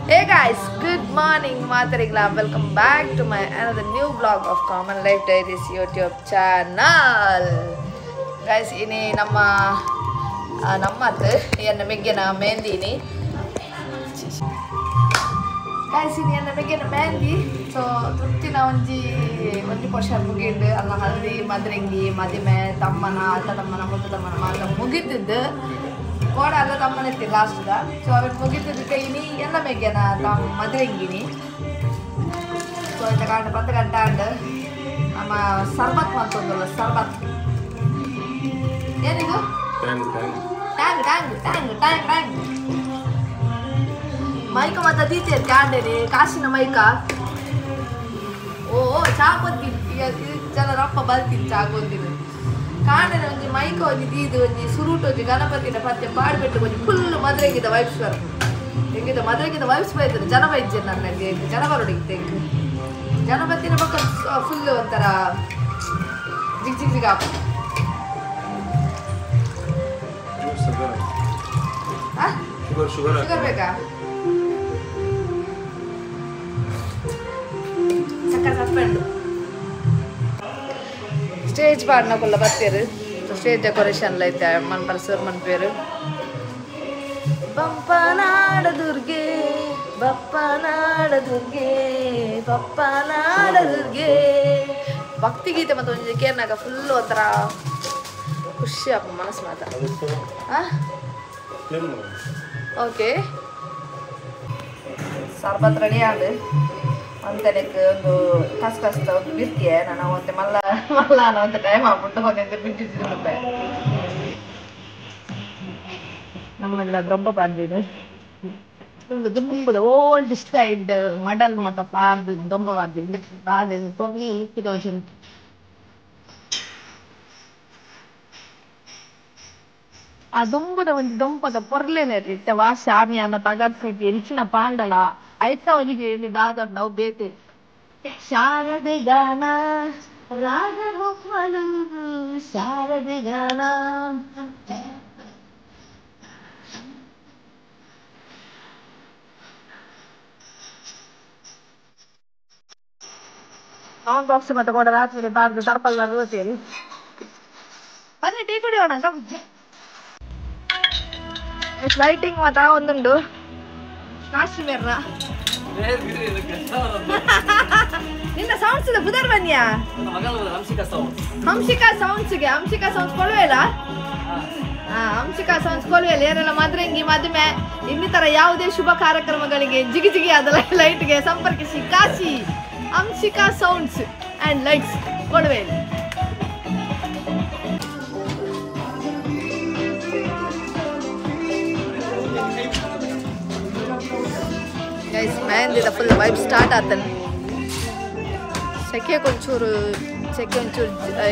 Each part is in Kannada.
Hey guys, good morning, Matarigla. Welcome back to my another new vlog of Common Life Diaries YouTube channel. Guys, ini nama yang meggena mendi ini. Guys, ini yang meggena mendi. So, tina onji portion mugindu alla haldi madringi madime tammana muttu tammana mata mugiddu. Koda alla tammane itti last da. So avan mugididike ini enna meggena tam madringini. So ita kaana 10 ganta and ama sarbat mantondalla sarbat. Yenidu? Tang. Maika mata teacher kaandere kaasina maika. Oh, chaapoti jala rappa balti chaagondinu. ಕಾಣನೆ ಒಂಜಿ ಮೈಕ್ ಒಂಜಿ ದೀದು ಒಂಜಿ ಸುರುಟು ಒಂಜಿ ಗಣಪತಿನ ಪತ್ತೆ ಪಾಡ್ಬಿಟ್ಟು ಒಂಜಿ ಫುಲ್ ಮದುವೆಗಿದ ವೈಬ್ಸ್ ಬರ್ತದೆ ಹೆಂಗಿದ ಮದುವೆಗಿದ ವೈಬ್ಸ್ ಬೈತದೆ ಜನ ಬೈಜ್ಜೆ ನನಗೆ ಜನ ಬರೋಡಿಗೆ ಗಣಪತಿನ ಪಕ್ಕ ಫುಲ್ ಒಂಥರ ಜಿಗ್ ಆಪ ಶುಗರ್ ಬೇಕಾ ಸಕ್ಕರೆ ಸಪ್ಪೆಂಡು ಸ್ಟೇಜ್ ಪಾಡ್ನಕೊಲ್ಲ ಬರ್ತೀರು ಸ್ಟೇಜ್ ಡೆಕೋರೇಷನ್ ಐತೆ ಮನ್ಪರ ಸರ್ ಮನ್ ಪೇರು ಬಪ್ಪನಾಡ ದುರ್ಗೆ ಭಕ್ತಿ ಗೀತೆ ಮತ್ತು ಒಂದು ಕೇರ್ನಾಗ ಫುಲ್ ಒಂಥರ ಖುಷಿ ಅಪ್ಪ ಮನಸ್ಸು ಮಾತ ಓಕೆ ಸರ್ಬತ್ ರೆಡಿ ಆದ ಅಂತನಕ್ಕೆ ಒಂದು ಕಷ್ಟ ಒಂದು ಬಿರ್ತಿಯೇ ನಾನು ಅವತ್ತೆ ಮಲ್ಲ ಒಂದು ಟೈಮ್ ಆಗ್ಬಿಟ್ಟು ಹೋಗಂತ ಬಿಟ್ಟಿದ್ದೆ ನಮ್ಮೆಲ್ಲ ದೊಂಬ ಬಂದಿದೆ ದುಂಬದ ಓಲ್ಡ್ ಸ್ಟೈಲ್ ಮಡಲ್ ಮತ್ತು ಪಾರ್ದು ದೊಂಬ ಬಂದಿದೆ ಅದು ತೊಗಿ ಕಿಲೋಷನ್ ಆ ದುಂಬದ ಒಂದು ದೊಂಬದ ಪೊರ್ಲೇನೆ ಇತ್ತೆ ವಾಸ ಆಮಿ ಅನ್ನ ತಗಡ್ಸಿಟ್ಟು ಹೆಂಚಿನ ಪಾಂಡಲ ಆಯ್ತ ಅವನಿಗೆ ಹೇಳಿದಾದ ನಾವು ಬೇತೆ ಶಾರದೆ ಗಾನ ರಾಜಗೋಪಾಲ ಶಾರದೆ ಗಾನ ಸೌಂಡ್ ಬಾಕ್ಸ್ ಮತ್ತೆ ಕೂಡ ರಾತ್ರಿ ಬಾರ್ದು ತರ್ಪಲ್ ರೋತೇರಿ ಬನ್ನಿ ಟೀ ಕುಡಿಯೋಣ ಲೈಟಿಂಗ್ ಮಾತಾ ಒಂದುಂಡು ಕಾಶ್ಮೀರ ನಿನ್ನ ಸೌಂಡ್ಸ್ ಇದೆ ಬುಧರ್ ಬನ್ನಿಯಾ ಹಂಸಿಕಾ ಸೌಂಡ್ಸ್ ಕೊಲ್ವೇಲ ಹಂಸಿಕಾ ಸೌಂಡ್ಸ್ ಕೊಲ್ವೇಲ ಏನೆಲ್ಲ ಮದ್ರಂಗಿ ಮದುವೆ ಇನ್ನಿತರ ಯಾವುದೇ ಶುಭ ಕಾರ್ಯಕ್ರಮಗಳಿಗೆ ಜಿಗಿ ಆದ ಲೈಟ್ಗೆ ಸಂಪರ್ಕಿಸಿ Kashi Hansika sounds and lights ಕೊಲ್ವೇಲ್ ಗೈಸ್ ಮೆಹಂದಿದ ಫುಲ್ ವೈಬ್ ಸ್ಟಾರ್ಟ್ ಆತನ ಸೆಕೆ ಒಂಚೂರು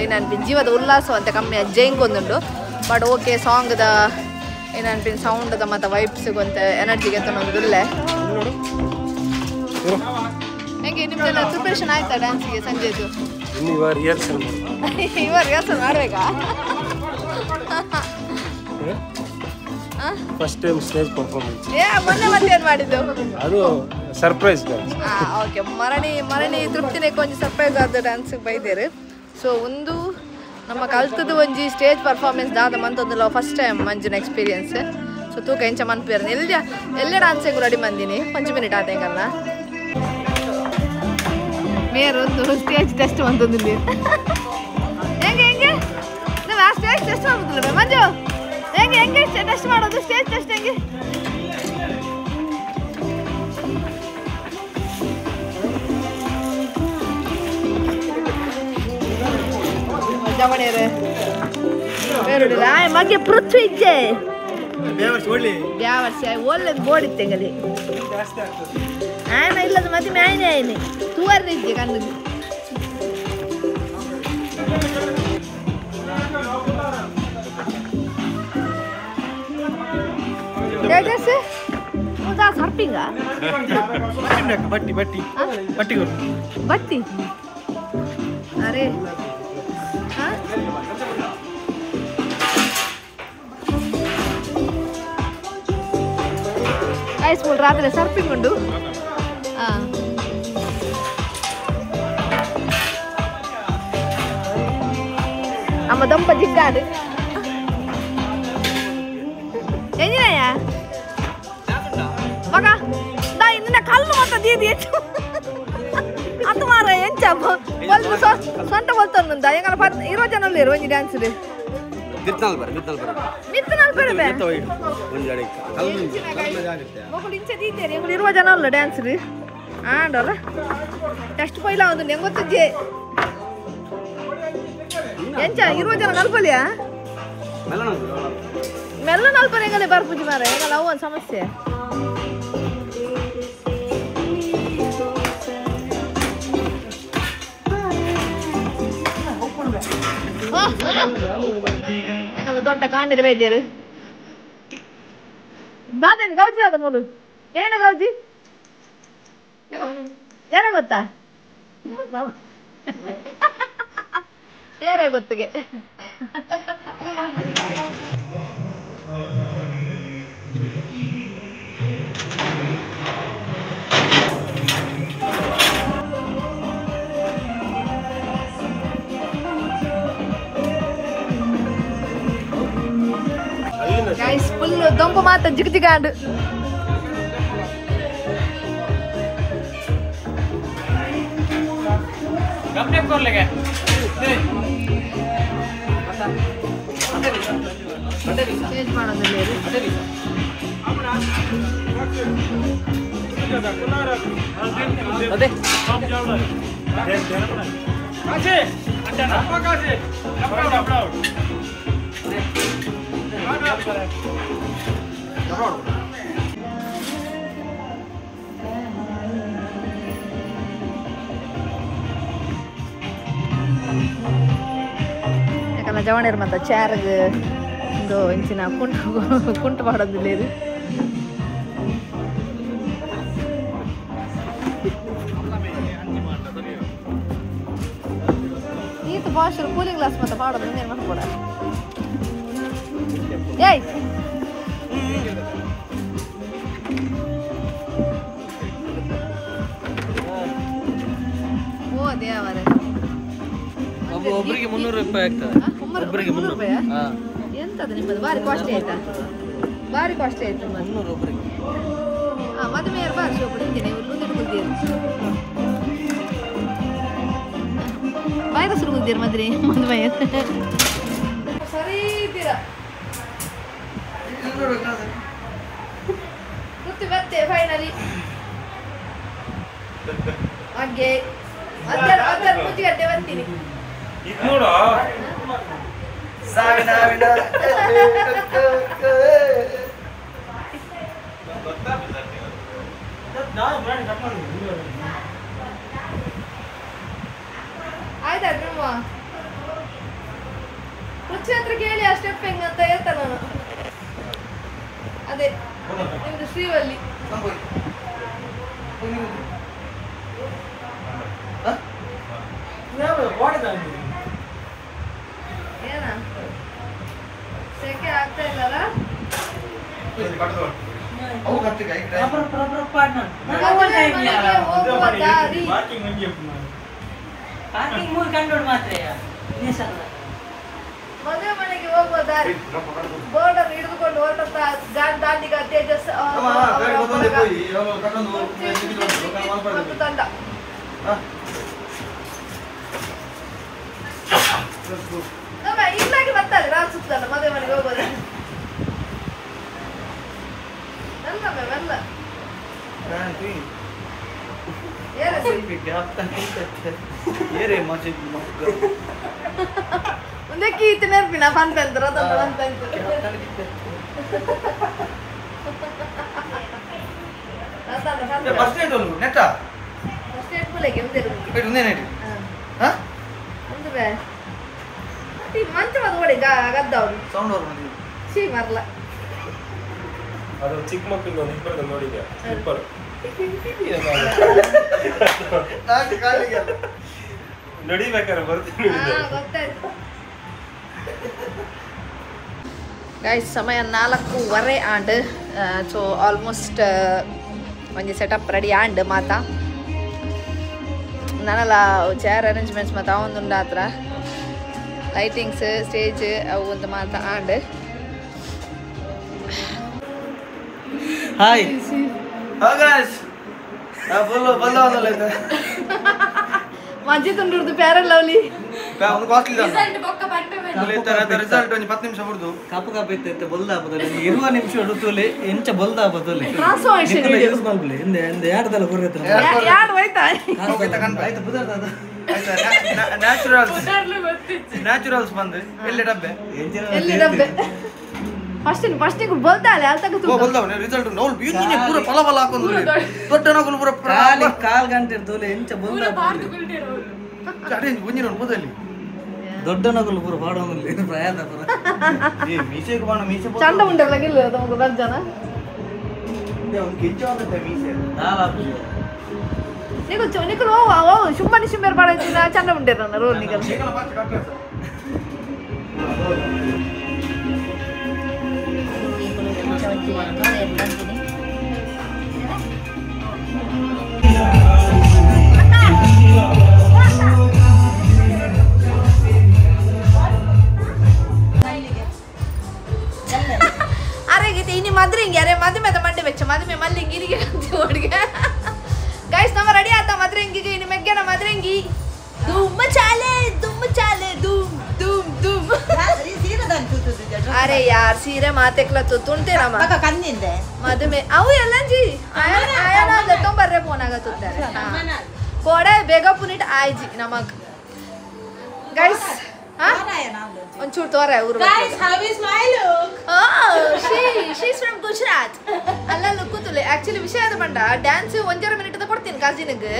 ಏನನ್ಪಿನ ಜೀವದ ಉಲ್ಲಾಸ ಅಂತ ಕಮ್ಮಿ ಜೈಂಗ್ ಒಂದುಂಡು ಬಟ್ ಓಕೆ ಸಾಂಗ್ದ ಏನನ್ಪಿನ ಸೌಂಡ್ದ ಮತ್ತು ವೈಬ್ಸ್ಗೆ ಅಂತ ಎನರ್ಜಿಗೆ ಒಂದುಲ್ಲೆ ಹೆಂಗೆ ನಿಮ್ದೆಲ್ಲ ಪ್ರಿಪ್ರೇಷನ್ ಆಯ್ತಾ ಡ್ಯಾನ್ಸಿಗೆ ಸಂಜೆದು ಇವಾಗ ರಿಹರ್ಸಲ್ ಮಾಡಬೇಕಾ ಫಸ್ಟ್ ಟೈಮ್ ಸ್ಟೇಜ್ ಪರ್ಫಾರ್ಮೆನ್ಸ್ ಮೊನ್ನೆ ಏನು ಮಾಡಿದ್ದು ಅದು ಸರ್ಪ್ರೈಸ್ ಓಕೆ ಮರಣಿ ತೃಪ್ತಿನೇ ಕೊಂಚ ಸರ್ಪ್ರೈಸ್ ಆದ ಡ್ಯಾನ್ಸಿಗೆ ಬೈದೇರು ಸೊ ಒಂದು ನಮ್ಮ ಕಲ್ತದ ಒಂಜಿ ಸ್ಟೇಜ್ ಪರ್ಫಾರ್ಮೆನ್ಸ್ ದಾದ ಮಂತೊಂದುಲ್ಲ ಫಸ್ಟ್ ಟೈಮ್ ಮಂಜಿನ ಎಕ್ಸ್ಪೀರಿಯನ್ಸ್ ಸೊ ತೂಕ ಎಂಚ ಮನ್ಪೇರು ಎಲ್ಲೇ ಡ್ಯಾನ್ಸಿಗೆ ರೆಡಿ ಮಂದಿನಿ 5 ಮಿನಿಟ್ ಆದ ಹೆಂಗಲ್ಲ ಮೇರೊಂದು ಸ್ಟೇಜ್ ಟೆಸ್ಟ್ ಮಂತೊಂದು ಹೆಂಗೆ ನೀವು ಆ ಸ್ಟೇಜ್ ಟೆಸ್ಟ್ ಮಾಡ್ಬೋದಿಲ್ಲ ಮಂಜು ಹೆಂಗೆ ಟೆಸ್ಟ್ ಮಾಡೋದು ಸ್ಟೇಜ್ ಟೆಸ್ಟ್ ಹೆಂಗೆ ಜಮಣೇರು ಬೇರುಡಿಲ್ಲ ಮಗೆ ಪೃಥ್ವಿ ಇಜ್ಜೆ ಯಾವರ್ಷ ಒಳ್ಳೆದು ಬೋಡಿತ್ತೆಂಗಲಿ ಆಯ್ನ ಇಲ್ಲದ ಮದುವೆ ಆಯ್ನೆ ತೂವರ್ದು ಇದ್ದೆ ಕಣ್ಣಿಗೆ ಸರ್ಪಿಂಗ ಬಟ್ಟಿ ಅರೆ ಗೈಸ್ ಫುಲ್ ರಾತ್ರಿ ಸರ್ಫಿಂಗ್ ಉಂಡು ಅಮ್ಮ ದೊಂಪ ಜಿಗ್ಗಾಡು ಎಂಜಿನಯ್ಯ ಮಗ ದಾ ನಿನ್ನ ಕಲ್ಲು ಮತ್ತೆ ದೀದಿ ಹೆಚ್ಚು ಅದು ಮಾರ ಎಂಚ ಬಲ್ದು ಸೊಂಟ ಬಲ್ತೊಂದು ಎಂಗಲ 20 ಜನ ಇರು ಒಂಜಿ ಡ್ಯಾನ್ಸ್ ಮಿತ್ತನಾಲ್ ಬರಬೇ ಮಕ್ಕಳು ಇಂಚೆ ದೀತೇರಿ ಎಂಗಳು 20 ಜನ ಅಲ್ಲ ಡ್ಯಾನ್ಸ್ ಆಂಡಲ್ಲ ಟೆಸ್ಟ್ ಪೈಲ ಒಂದು ನೆಂಗೊತ್ತಿದ್ದೆ ಎಂಚ 20 ಜನ ನಲ್ಪಲಿಯಾ ಮೆಲ್ಲ ನಲ್ಪಲಿ ಎಂಗಲೇ ಬರ್ಪುಜಿ ಮಾರ ಎಂಗಲ್ಲ ಅವು ಒಂದು ಸಮಸ್ಯೆ ದೊಡ್ಡ ಕಾಂಡಿದ ಬೇಜಾರು ಬಾದೇನು ಗೌಜಿ ಆದ ನೋಡು ಏನು ಗೌಜಿ ಯಾರ ಗೊತ್ತಾ ಯಾರೇ ಗೊತ್ತಿಗೆ ಗೈಸ್ ಫುಲ್ ದೊಂಬು ಮಾತ ಜಿಗ್ ಜಿಗಾಂಡು ಚೇಂಜ್ ಮಾಡೋದಿಲ್ಲ ಯಾಕಂದ್ರೆ ಜವಣಿರ್ ಮತ್ತೆ ಚಾರ್ಗ್ ಒಂದು ಇಂಚಿನ ಕುಂಟು ಮಾಡೋದಿಲ್ಲ ಇದು ಈತ ಭಾಷೆ ಕೂಲಿಂಗ್ ಗ್ಲಾಸ್ ಮತ್ತೆ ಮಾಡೋದು ಇನ್ನೇನು ಮಾಡ್ಕೊಡ ಏಯ್ ಓ ದೇವರೇ ಒಬ್ಬರಿಗೆ 300 ರೂಪಾಯಿ ಆಗ್ತದೆ ಒಬ್ಬರಿಗೆ 300 ರೂಪಾಯಿ ಎಂತದ ನಿಮ್ಮದು ಭಾರಿ ಕಾಸ್ಟ್ಲಿ ಆಯ್ತಾ ಭಾರಿ ಕಾಸ್ಟ್ಲಿ ಆಯ್ತು 300 ಒಬ್ಬರಿಗೆ ಮದುವೆಯರು ಬಾರಿ ಶೋಪು ನಿಂತಿನಿ ಇವ್ರು ಮುಂದೆ ಕುಲ್ತೀರಿ ವೈರಸ್ ಕುಲ್ತೀರಿ ಮದುವೆಯ ಸರಿ ಇದ್ದೀರಾ ಕುತ್ತಿ ಬತ್ತೆ ಫೈನಲಿ ಹಾಗೆ ಅದ್ರ ಮುಚ್ಚಿಗಟ್ಟೆ ಬರ್ತೀನಿ ಆಯ್ತಾ ನಿಮ್ಮ ರುಚಿ ಹತ್ರ ಕೇಳಿ ಆ ಸ್ಟೆಪ್ ಹೆಂಗಂತ ಹೇಳ್ತಾ ನಾನು ಅದೇ ನಿಮ್ದು ಶ್ರೀವಲ್ಲಿ ಏನ ಸೆಕೆ ಆಗ್ತಾ ಇಲ್ಲಲ್ಲ ಮದುವೆ ಮನೆಗೆ ಹೋಗುವ ದಾರಿ ಬೋರ್ಡರ್ ಹಿಡಿದುಕೊಂಡು ಹೊರಟಂತ ದಾಂಡಿಗ ತೇಜಸ್ ತಂಡ ಇಲ್ಲಾಗಿ ಬರ್ತಾರೆ ರಾತ್ ಸುತ್ತಲ್ಲ ಮದುವೆ ಮನೆಗೆ ಹೋಗೋದು ಮೆಲ್ಲ ಮುಂದೆ ಕೀತ ನೆನಪಿನ ಫನ್ ಪೆಂತ್ರ ಮಂಚ ಓಡಿ ಗದ್ದವ್ರು ಸಿ ಮರ್ಲ ಅದು ಚಿಕ್ಕ ಮಕ್ಕಳು ಇಬ್ಬರು ನೋಡಿದ್ಯಾ ಇಬ್ಬರು ನಡಿಬೇಕಾರೆ ಬರ್ತೀನಿ ಗೊತ್ತಾಯ್ತು ಗೈಸ್ ಸಮಯ 4:15 ಆಂಡ್ ಸೊ ಆಲ್ಮೋಸ್ಟ್ ಒಂಜಿ ಸೆಟಪ್ ರೆಡಿ ಆಂಡ್ ಮಾತ ನಾನಲ್ಲ ಚೇರ್ ಅರೇಂಜ್ಮೆಂಟ್ಸ್ ಮತ್ತು ಅವೊಂದುಂಡು ಹತ್ರ ಲೈಟಿಂಗ್ಸ್ ಸ್ಟೇಜ್ ಅವು ಒಂದು ಮಾತ ಆಂಡ್ ಹಾಯ್ ಆಕಾಶ್ ಮಜ್ಜಿ ತುಂಡು ಪ್ಯಾರಲ್ ಲವ್ಲಿ ಒಂದು ಕಾಸ್ಟ್ಲಿ ರಿಸಲ್ಟ್ ಒಂದು 10 ನಿಮಿಷ ಬಿಡ್ದು ಕಪ್ಪು ಕಪ್ಪು ಇತ್ತು ಬಲ್ದಾಪದಲ್ಲಿ 20 ನಿಮಿಷ ಹುಡುತೋಲೆ ಎಂಚ ಬಲ್ದಾಪದಲ್ಲಿ ಯೂಸ್ ಮಾಡ್ಬಿಡಿ ಹಿಂದೆ ಹಿಂದೆ ಯಾರ್ದಲ್ಲ ಗುರ್ರತ್ರ ಯಾರು ಹೋಯ್ತಾ ಆಯ್ತು ಬುದಾರ್ದ ನ್ಯಾಚುರಲ್ಸ್ ಬಂದು ಎಲ್ಲಿ ಡಬ್ಬೆ ಎಲ್ಲಿ ಡಬ್ಬೆ ಫಸ್ಟ್ ಬೋಲ್ತಾಳೆ ಓ ಬಲ್ದಾವ ರಿಸಲ್ಟ್ ನೋಲ್ ಬಿಯುನಿ ಪೂರ ಫಲ ಫಲ ಹಾಕೊಂಡು ದೊಡ್ಡ ನಗುಲು ಪೂರ ಕಾಲ್ ಗಂಟೆ ಇರ್ತೋಲೆ ಎಂಚ ಬಲ್ದಾಪದಲ್ಲಿ ಅಡೆ ಒಂಜಿನ ಬದಲಿ ದೊಡ್ಡ ನಗುಲು ಪೂರ ಪಾಡೋಂಗಿಲ್ಲ ಪ್ರಯಾದ ಪೂರ ಏ ಮೀಸೆಗೆ ಬಾಣ ಮೀಸೆ ಚಂಡ ಉಂಟಲ್ಲ ಗಿಲ್ಲ ತಮಗೆ ರಜ್ಜನ ಒಂದು ಕಿಚ್ಚೋಂತ ಮೀಸೆ ನಾಲಾಪು ನಿಖಲ್ ಓ ಶುಂಭನಿ ಶುಂಬೇರ್ ಪಾಡೈತಿನ ಚಂಡ ಉಂಟೇರನ್ನ ರೋಲ್ ನಿಖಲ್ ಇನಿ ಮದ್ರಿಂಗಿ ಅರೆ ಮದುವೆ ಮಂಡೆ ಬೆಚ್ಚ ಮದುವೆ ಮಲ್ಲಿಂಗಿ ಇರಿಗೆ ಓಡಿಗೆ ಗೈಸ್ ನಮ್ಮ ರೆಡಿ ಆತ ಮದ್ರಿಂಗಿಗೆ ಇನ್ನು ಮೆಗ್ಗೆನ ಮದ್ರಿಂಗಿ ದುಮ್ಮ ಚಾಲೆ ಧೂಮ್ ಧೂಮ್ ಧೂಮ್ ಅರೆ ಯಾರ್ ಸೀರೆ ಮಾತೆಕ್ಲ ತುಂಟೇನಮ್ಮ ಮದುವೆ ಅವು ಎಲ್ಲಂಜಿ ಆಯನ ತೊಂಬರ್ರೆ ಫೋನಾಗ ತುತ್ತಾರೆ ಕೋಡೆ ಬೇಗ ಪುನಿಟ್ ಆಯ್ಜಿ ನಮಗ್ ಗೈಸ್ ಒಂಚೂರು ತೋರ ಊರು ಶೀಸ್ ಫ್ರಮ್ ಗುಜರಾತ್ ಅಲ್ಲ ಕೂತುಲೆ ಆಕ್ಚುಲಿ ವಿಷಯ ಅದು ಬಂಡ ಡ್ಯಾನ್ಸ್ 1.5 ಮಿನಿಟ್ ಕೊಡ್ತೀನಿ ಕಜಿನ್ಗೆ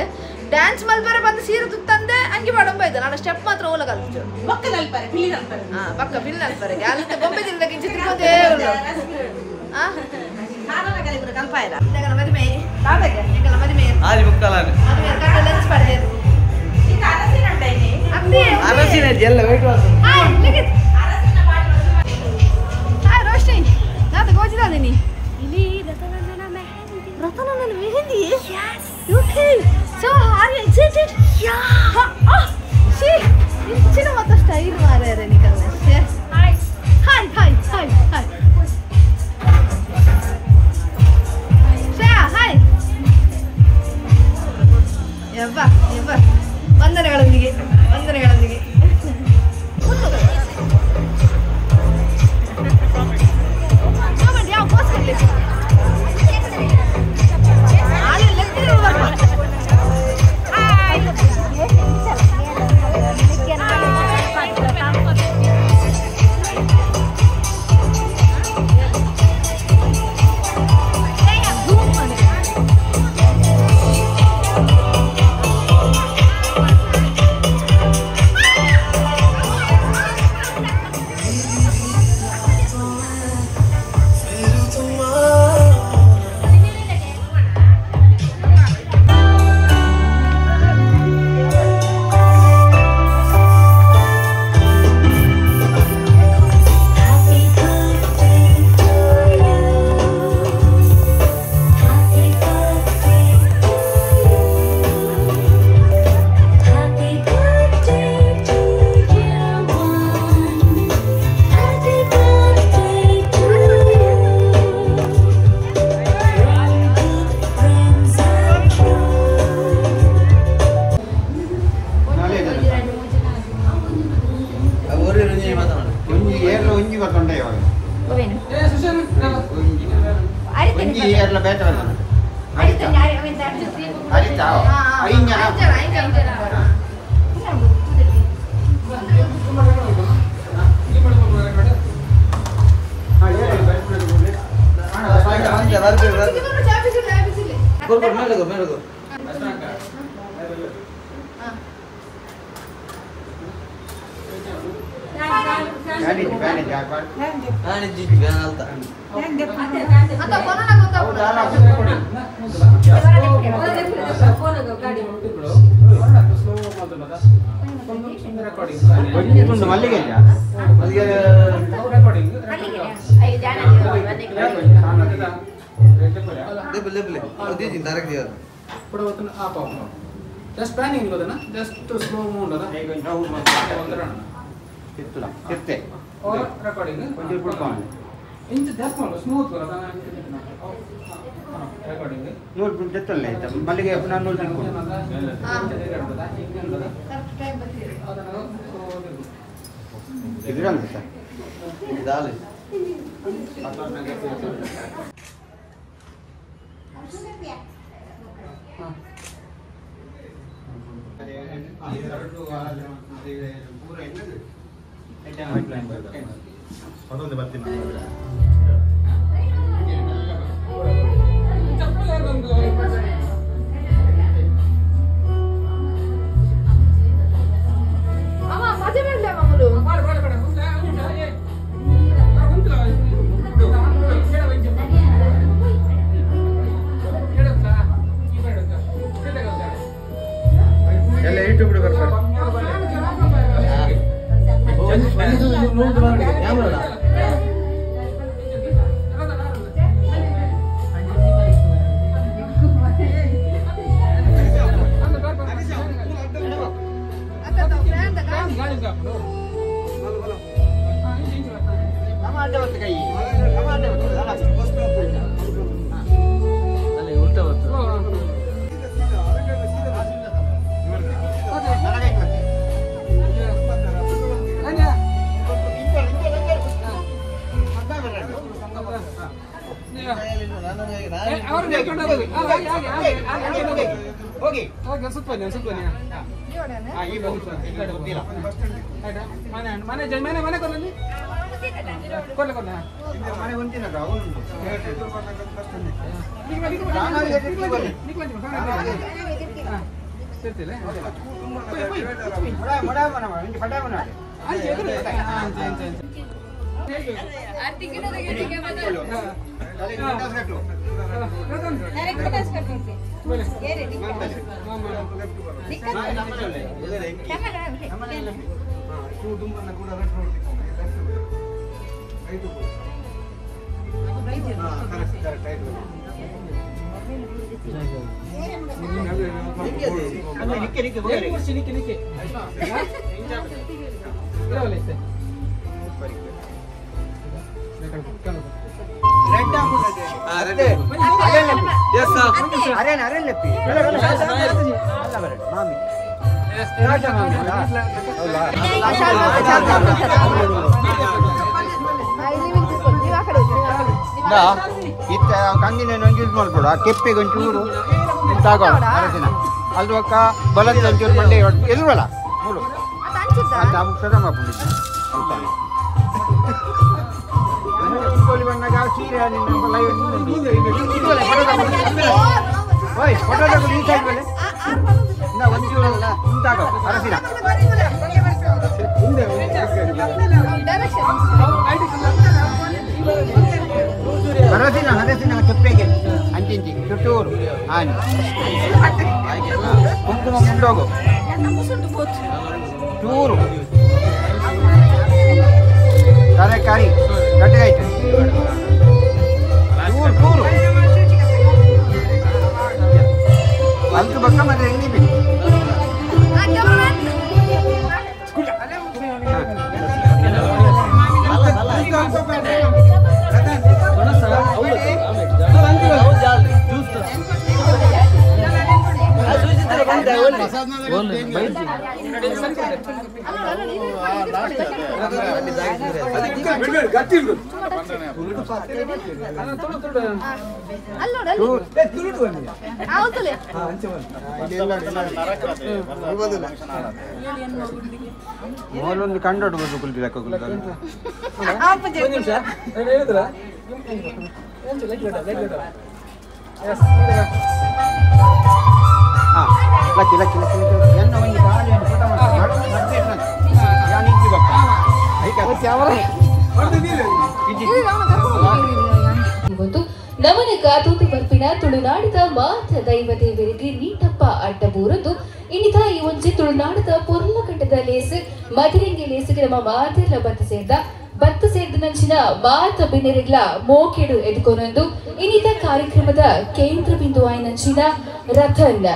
ಡ್ಯಾನ್ಸ್ ಮಲ್ಬರ ಬಂದು ಸೀರೆ ತುತ್ತಂದೆ ಅಂಗಿ ಮಾಡಂಬ ಇದೆ ನಾನು ಸ್ಟೆಪ್ ಮಾತ್ರ ಓಲ ಕಲ್ತು ಪಕ್ಕ ಬಿಲ್ ಅಲ್ಪರೆ ಅಲ್ಲಿ ಬೊಂಬೆ ತಿಂದ ಕಿಂಚಿ ತಿರ್ಗೋದೇ ಮದುವೆ ಆದಿ ಮುಕ್ಕಲಾನೆ ಲಂಚ್ ಮಾಡಿದೆ ಅರಸಿನ ಎಲ್ಲ ವೇಟ್ ಹಾಯ್ ರೋಶ್ನಿ ನಾನು ಗೋಜಿದಾದಿನಿ ಇಲ್ಲಿ ರತನನ mehndi yes okay so are you excited yeah ಸಿ ಇಂಚಿನ ಮತ್ತ ಸ್ಟೈಲ್ ಮಾರೇರೆ ನಿಕಲ್ನೆ yes hi hi hi hi hi Shreya hi ಯವ್ವ ವಂದನೆಗಳೊಂದಿಗೆ ಯಾವ ಪೋಸ್ ಕೊಡ್ಲಿ ಮಲ್ಲಿಗೆ ಬೆಲೆ ಬೆಲೆ ಓದಿದ್ದೀನಿ ಡೈರೆಕ್ಟ್ ಯಾರು ಕೂಡ ಗೊತ್ತಿಲ್ಲ ಆಪ ಜಸ್ಟ್ ಪ್ಲಾನಿಂಗ್ ಇರೋದನ್ನ ಜಸ್ಟ್ ಸ್ಲೋ ಮೂವ್ ಅದ ಇರ್ತೆ ರೆಕಾರ್ಡಿಂಗ್ ಕೊಂಚ ಬಿಡ್ಕೊಂಡು ಇಂಚ ಜಾಸ್ತಿ ಮಾಡು ಸ್ಮೂತ್ ಬರೋದ ರೆಕಾರ್ಡಿಂಗ್ ನೋಡ್ಬಿಟ್ಟು ಜೊತ್ತಲ್ಲೇ ಆಯ್ತಾ ಮಲ್ಲಿಗೆ ನಾನು ನೋಡ್ಬಿಟ್ಟು ಇದ್ರಂತ ಸರ್ ಇದಾಲೆ ಅದೊಂದು ಬರ್ತೀನಿ ಎಲ್ಲ ಯೂಟ್ಯೂಬ್ ಬರ್ತಾರೆ ಹೋಗಿ ಸ್ವಲ್ಪ ಮನೆ ಕೊಲ್ಲ ಮನೆ ಹೊಂಟಿನ ಅವನು ಇತ್ತ ಕಂದಿನ ಯೂಸ್ ಮಾಡ್ಕೊಡು ಆ ಕೆಪ್ಪೆಗೆ ಒಂಚೂರು ತಗೋ ಅರಸಿನ ಅಲ್ಲಿ ಒಕ್ಕ ಬಲದ ಒಂಚೂರು ಮಂಡೆ ಎಲ್ವಲ್ಲ ಮೂರು ಅದು ಮುಕ್ತದ ಮಾಡ್ಕೊಂಡಿದ್ದೆ ಬಂದಾಗ ಸೀರೆ ಫೋಟೋ ತಗೊಂಡು ಈ ಸೈಡ್ ಮೇಲೆ ಒಂಚೂರು ತಗೋ ಅರಸಿನ ಹರಸಿನ ಕೆಪ್ಪೆಗೆ ಅಂಚಿಂಚಿ ಚುಟ್ಟೂರು ಆನೆ ಕುಂಕುಮ ಮುಂಡೋಗು ಚೂರು ತರಕಾರಿ ಕಟ್ಟಗಾಯ್ತು ಚೂರು ಚೂರು ಅಲ್ತು ಬಕ್ಕ ಮತ್ತೆ ಎಣ್ಣೆ ಬೇಕು ಮೊದಲೊಂದು ಕಂಡು ಲೆಕ್ಕ ಲಕ್ಕಿ ಲಕ್ಕಿ ಲಕ್ಕಿ ಎನ್ನ ಒಂದು ಗಾಳಿ ಇವತ್ತು ನಮನ ಕಾತೂತಿ ಬರ್ಪಿನ ತುಳುನಾಡಿದ ಮಾತ ದೈವ ದೇವರಿಗೆ ನೀಟಪ್ಪ ಅಡ್ಡಬೂರದ್ದು ಇನ್ನಿತ ಈ ಒಂಜಿ ತುಳುನಾಡದ ಪೊರ್ಲಕಂಡದ ಲೇಸು ಮದಿರೆಂಗೆ ಲೇಸಿಗೆ ನಮ್ಮ ಮಾತೆಲ್ಲ ಬತ್ತ ಸೇರ್ದ ಬತ್ತು ಸೇರಿದಂಚಿನ ಮಾತ ಬಿನ್ನೆರೆಗ್ಲ ಮೋಕೆಡು ಎದುಕೊನೊಂದು ಇನ್ನಿತ ಕಾರ್ಯಕ್ರಮದ ಕೇಂದ್ರ ಬಿಂದು ಆಯ್ನಂಚಿನ ರಥನ್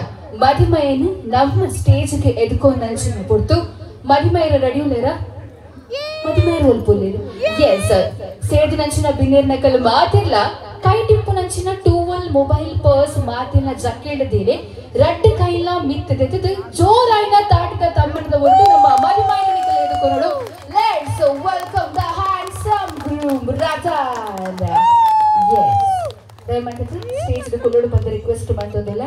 ಮದಿಮಯನು ನಮ್ಮ ಸ್ಟೇಜ್ಗೆ ಎದುಕೊನಂಚಿನ ಪೊರ್ತು ಮದಿಮಯರ ರೆಡಿಯುಲೆರ ಮದಿಮಯರ ಒಲ್ಪುಲ್ಲೇರು ಎಸ್ ಸೇರಿದಂಚಿನ ಬಿನ್ನೆರ್ನಕಲ್ ಮಾತೆಲ್ಲ ಕೈ ಟಿಪ್ಪು ನಂಚಿನ ಟೂವಲ್ ಮೊಬೈಲ್ ಪರ್ಸ್ ಮಾತಿನ ಜಕ್ಕೆಡದೇನೆ ರಡ್ಡ ಕೈಲ ಮಿತ್ತದೆದ್ದು ಜೋರಾಯಿನ ತಾಟಿದ ತಮ್ಮನದ ಒಂದು ನಮ್ಮ ಮದಿಮಯನ ಎದುಕೊನೋಡು let's welcome the handsome groom Rathan yes ದಯಮಾಡಿ ಸ್ಟೇಜ್ ಕುಲ್ಲೋಡು ಬಂದ ರಿಕ್ವೆಸ್ಟ್ ಬಂದದಲ್ಲ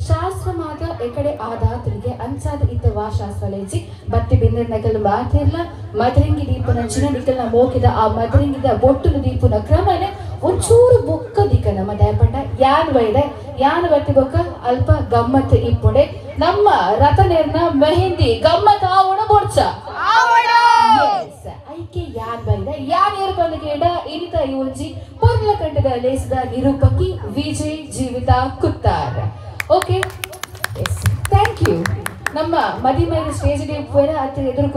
ಶಾಸ್ತ್ರಮಾದ ಎಕಡೆ ಆದಾತರಿಗೆ ಅಂಚಾದ ಇತ್ತವಾ ಶಾಸ್ತ್ರಲೇಜಿ ಬತ್ತಿ ಬಿಂದರ್ ನಗಲು ಮಾತಿರ್ಲ ಮದರಿಂಗಿ ದೀಪನ ಚಿನ್ನ ನಿಕಲ್ನ ಮೋಕಿದ ಆ ಮದರಿಂಗಿದ ಬೊಟ್ಟುನ ದೀಪನ ಕ್ರಮನೆ ಒಂಚೂರು ಬೊಕ್ಕ ದಿಕ್ಕ ನಮ್ಮ ದಯಪಂಡ ಯಾನ್ ವೈದೆ ಯಾನ್ ಬತ್ತಿ ಬೊಕ್ಕ ಅಲ್ಪ ಗಮ್ಮತ್ ಇಪ್ಪೊಡೆ ನಮ್ಮ ರಥನೇರ್ನ ಮೆಹಂದಿ ಗಮ್ಮತ್ ಆವಣ ಬೊಡ್ಚ ಎಸ್ ಐಕೆ ಯಾನ್ ಬೈದೆ ಯಾನ್ ಏರ್ಪಂದ ಕೇಡ ಇನಿತ ಯೋಜಿ ಪೊರ್ಲ ಕಂಡದ ಲೇಸದ ನಿರೂಪಕಿ ವಿಜಯ್ ಜೀವಿತ ಕುತ್ತಾರ್ ಓಕೆ ಎಸ್ ಥ್ಯಾಂಕ್ ಯು ನಮ್ಮ ಮದಿಮೈನ ಸ್ಟೇಜ್ಗೆ ಪೋರ ಅತ್ತ ಎದುರು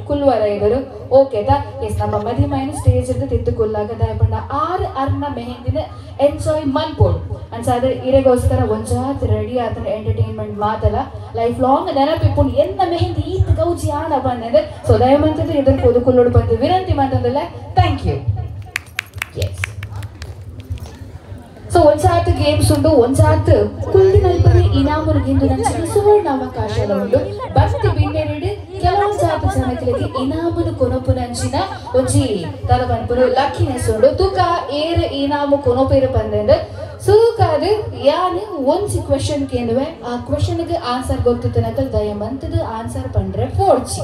ಕುಲ್ವರ ಎದುರು ಓಕೆದಾ ಎಸ್ ನಮ್ಮ ಮದಿಮೈನ ಸ್ಟೇಜ್ ಅಂತ ತಿದ್ದುಕೊಲ್ಲಾಗದ ಪಂಡ ಆರು ಅರ್ನ ಮೆಹಂದಿನ ಎಂಜಾಯ್ ಮನ್ಪೋಡು ಅನ್ಸಾದ್ರೆ ಇರೆಗೋಸ್ಕರ ಒಂಜಾತ್ ರೆಡಿ ಆತನ ಎಂಟರ್ಟೈನ್ಮೆಂಟ್ ಮಾತಲ್ಲ ಲೈಫ್ ಲಾಂಗ್ ನೆನಪಿಪ್ಪುಂಡು ಎಂತ ಮೆಹಂದಿ ಈತ್ ಗೌಜಿ ಆಣ ಬಂದದೆ ಸೊ ದಯಮಂತದ ಎದುರು ಪೋದು ಕುಲ್ಲೋಡು ಬಂದು ವಿನಂತಿ ಮಂತಂದಲ್ಲ ಥ್ಯಾಂಕ್ ಯು ಎಸ್ ಸೊ ಒಂದ್ಸಾತ್ ಗೇಮ್ಸ್ ಉಂಟು ಒಂದ್ಸಾತ್ ಕುಳ್ಳಿನಲ್ಪರಿ ಇನಾಮುರಿಗಿಂದು ನಂಚಿನ ಸುವರ್ಣ ಅವಕಾಶ ಉಂಟು ಭಕ್ತಿ ಬಿನ್ನೆರಡು ಕೆಲವೊಂದ್ಸಾತ್ ಜನಗಳಿಗೆ ಇನಾಮನು ಕೊನೊಪು ನಂಚಿನ ಒಂಜಿ ತಲಪನ್ಪುರು ಲಕ್ಕಿನೆಸ್ ಉಂಟು ತೂಕ ಏರು ಇನಾಮು ಕೊನೊಪೇರು ಬಂದ ಸುರುಕಾದು ಯಾನು ಒಂಜಿ ಕ್ವೆಶನ್ ಕೇಳುವೆ ಆ ಕ್ವೆಶನ್ಗೆ ಆನ್ಸರ್ ಗೊತ್ತಿತ್ತನಕಲ್ ದಯಮಂತದ ಆನ್ಸರ್ ಪಂಡ್ರೆ ಪೋಡ್ಚಿ